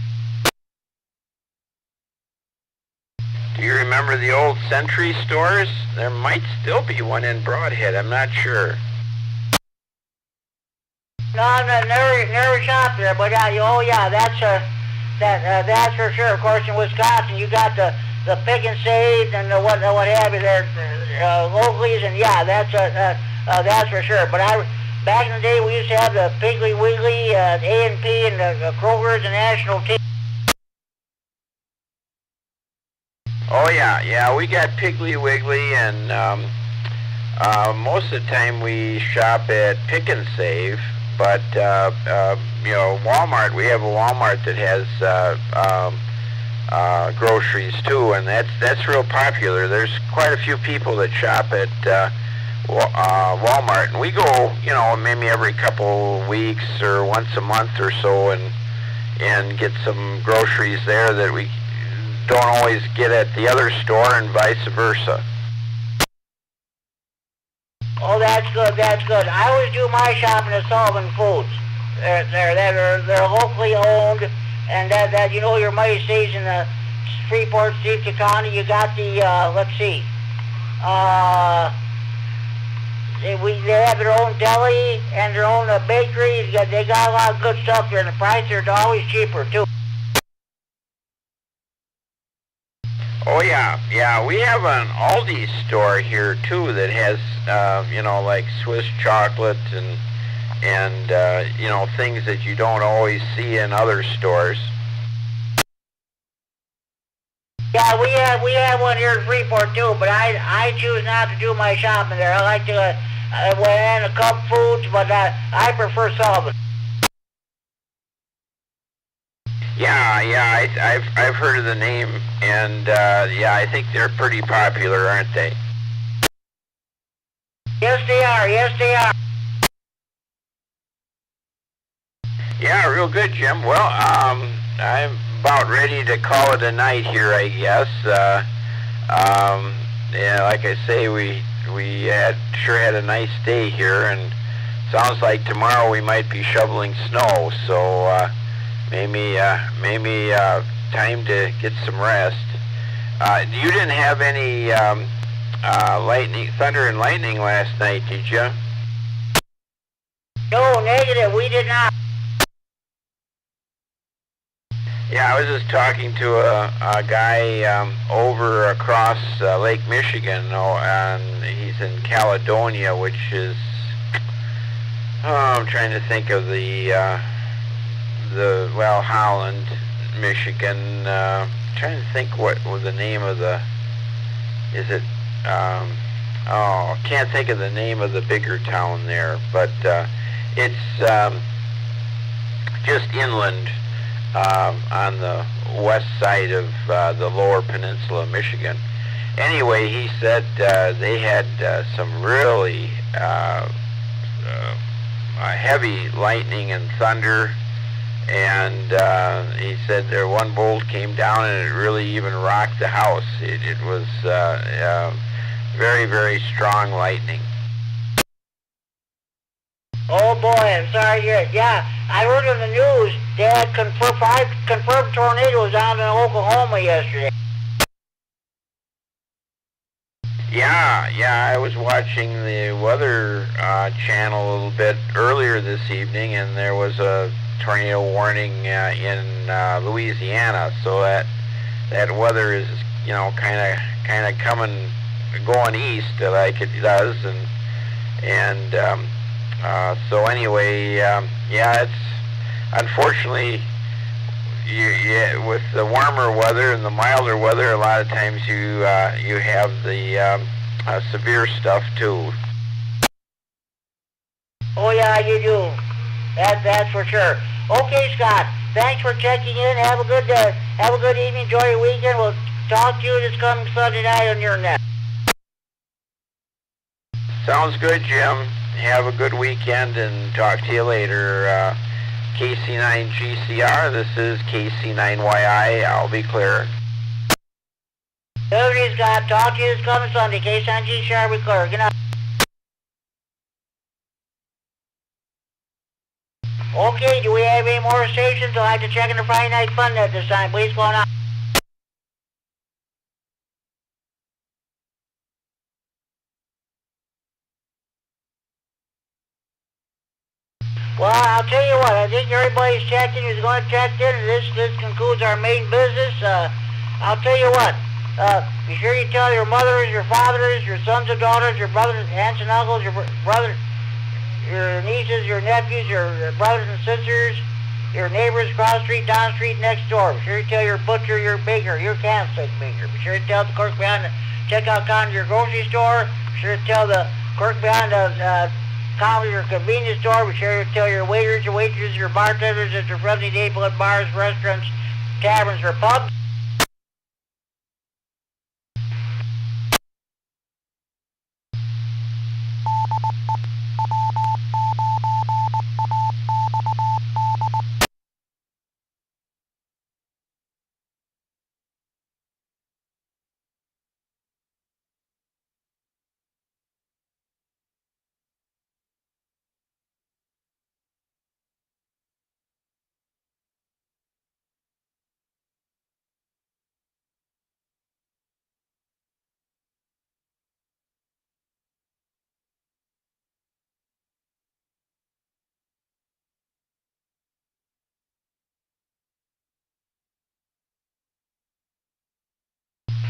Do you remember the old Century stores? There might still be one in Broadhead. I'm not sure. No, I've never shopped there, but oh yeah, that's for sure. Of course, in Wisconsin, you got the Pick and Save and the what have you there, localies, and yeah, that's for sure. But back in the day, we used to have the Piggly Wiggly, A&P, and the Kroger's and National Tea. Oh yeah, we got Piggly Wiggly and Most of the time we shop at Pick and Save, but you know, Walmart. We have a Walmart that has groceries too, and that's real popular. There's quite a few people that shop at Walmart, and we go, you know, maybe every couple weeks or once a month or so, and get some groceries there that we don't always get at the other store, and vice versa. Oh, that's good, that's good. I always do my shopping at Sullivan Foods. They're locally owned, and that you know, your money stays in the Freeport, Stevenson County. You got the, let's see, they have their own deli and their own bakery. They got a lot of good stuff there, and the prices are always cheaper too. Oh yeah, yeah. We have an Aldi store here too that has, you know, like Swiss chocolate and you know, things that you don't always see in other stores. Yeah, we have one here in Freeport too, but I choose not to do my shopping there. I like to and a Cup Foods, but I prefer Sullivan. Yeah, I've heard of the name, and yeah, I think they're pretty popular, aren't they? Yes, they are. Yes, they are. Yeah, real good, Jim. Well, I'm about ready to call it a night here, I guess. Yeah, like I say, we sure had a nice day here, and sounds like tomorrow we might be shoveling snow. So maybe time to get some rest. You didn't have any thunder and lightning last night, did you? No, negative. We did not. Yeah, I was just talking to a guy over across Lake Michigan, and he's in Caledonia, which is, I'm trying to think of Holland, Michigan. Trying to think what was the name of can't think of the name of the bigger town there, but it's just inland. On the west side of the lower peninsula of Michigan. Anyway, he said they had some really heavy lightning and thunder, and he said there one bolt came down and it really even rocked the house. It was very, very strong lightning. Oh boy, I'm sorry to hear it. Yeah, I heard on the news they had five confirmed tornadoes down in Oklahoma yesterday. Yeah, I was watching the weather channel a little bit earlier this evening, and there was a tornado warning in Louisiana. So that weather is, you know, kind of going east like it does, and so anyway, yeah, it's unfortunately with the warmer weather and the milder weather, a lot of times you have the severe stuff too. Oh yeah, you do. That's for sure. Okay, Scott. Thanks for checking in. Have a good evening. Enjoy your weekend. We'll talk to you this coming Sunday night on your net. Sounds good, Jim. Have a good weekend, and talk to you later. KC9GCR, this is KC9YI. I'll be clear. Everybody's got to talk to you this coming Sunday. KC9GCR, be clear. Good night. Okay, do we have any more stations? I'll have to check in the Friday Night Fun net this time. Please go on. Well, I'll tell you what, I think everybody's checked in who's going to check in, and this concludes our main business. I'll tell you what, be sure you tell your mothers, your fathers, your sons and daughters, your brothers, aunts and uncles, your brothers, your nieces, your nephews, your brothers and sisters, your neighbors across the street, down the street, next door. Be sure you tell your butcher, your baker, your candlestick maker. Be sure to tell the clerk behind the checkout counter of your grocery store. Be sure to tell the clerk behind the counter of your convenience store. Be sure to tell your waiters, your waitresses, your bartenders that your friendly neighborhood bars, restaurants, taverns, or pubs.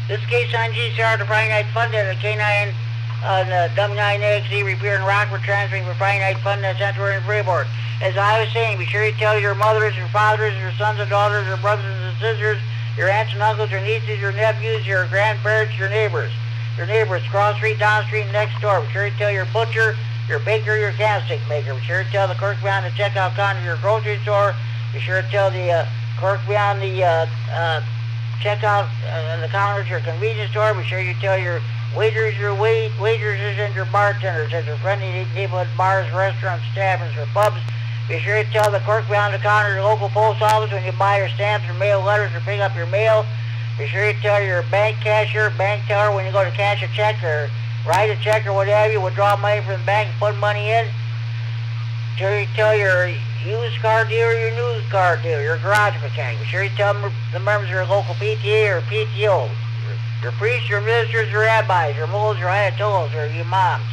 This case on GCR, the Friday Night Fun Day, the K9 on the W9AXE repair in Rockford, transferring for Friday Night Fun Day, Central and Freeport. As I was saying, be sure you tell your mothers, your fathers, your sons and daughters, your brothers and sisters, your aunts and uncles, your nieces, your nephews, your grandparents, your neighbors. Your neighbors, cross street, down street, next door. Be sure you tell your butcher, your baker, your candlestick maker. Be sure to tell the clerk behind the checkout counter of your grocery store. Be sure to tell the clerk behind the checkout the counters at your convenience store. Be sure you tell your waiters, your waitresses, and your bartenders at your friendly neighborhood bars, restaurants, taverns, or pubs. Be sure to tell the clerk behind the counter at your local post office when you buy your stamps or mail letters or pick up your mail. Be sure you tell your bank cashier, bank teller when you go to cash a check or write a check or whatever, you withdraw money from the bank and put money in. Be sure you tell your used car dealer, your new car dealer, your garage mechanic. Be sure you tell the members of your local PTA or PTO, your priests, your ministers, your rabbis, your mullahs, your ayatollahs, or your imams.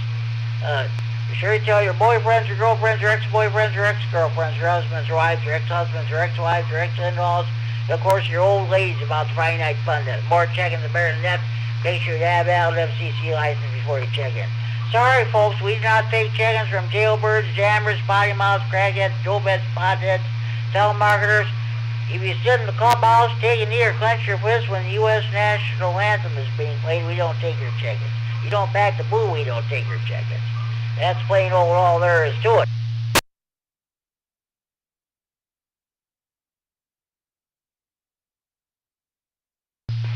Be sure you tell your boyfriends, your girlfriends, your ex-boyfriends, your ex-girlfriends, your husbands, your wives, your ex-husbands, your ex-wives, your ex-in-laws, and of course your old ladies about the Friday Night Fun Day. More checking the better than that. Make sure you have a valid FCC license before you check in. Sorry, folks, we do not take check-ins from jailbirds, jammers, potty mouths, crackheads, dope-heads, potheads, telemarketers. If you sit in the clubhouse, take a knee or clench your fist when the U.S. national anthem is being played, we don't take your check-ins. You don't back the boo, we don't take your check-ins. That's plain old all there is to it.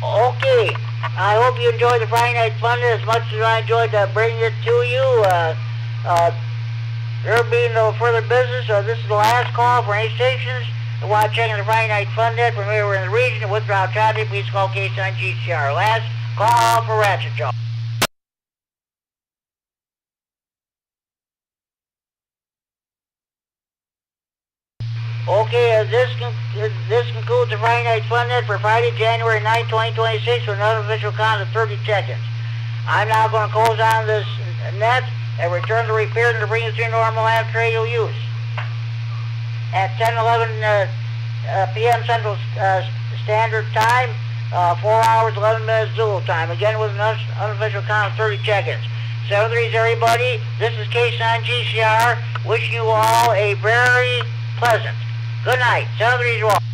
Okay, I hope you enjoyed the Friday Night Fun Day as much as I enjoyed bringing it to you. There being no further business, this is the last call for any stations that want to check in the Friday Night Fun Day from anywhere in the region and withdraw traffic. Please call case on GCR. Last call for Ratchet Jaw. Okay, this concludes the Friday Night Fun Net for Friday, January 9, 2026 with an unofficial count of 30 check-ins. I'm now going to close on this net and return to repair to bring it to normal after use. At 10:11 p.m. Central Standard Time, 4 hours, 11 minutes Zulu time. Again with an unofficial count of 30 check-ins. 7-3s everybody. This is K9 GCR. Wishing you all a very pleasant good night. 7-3s all.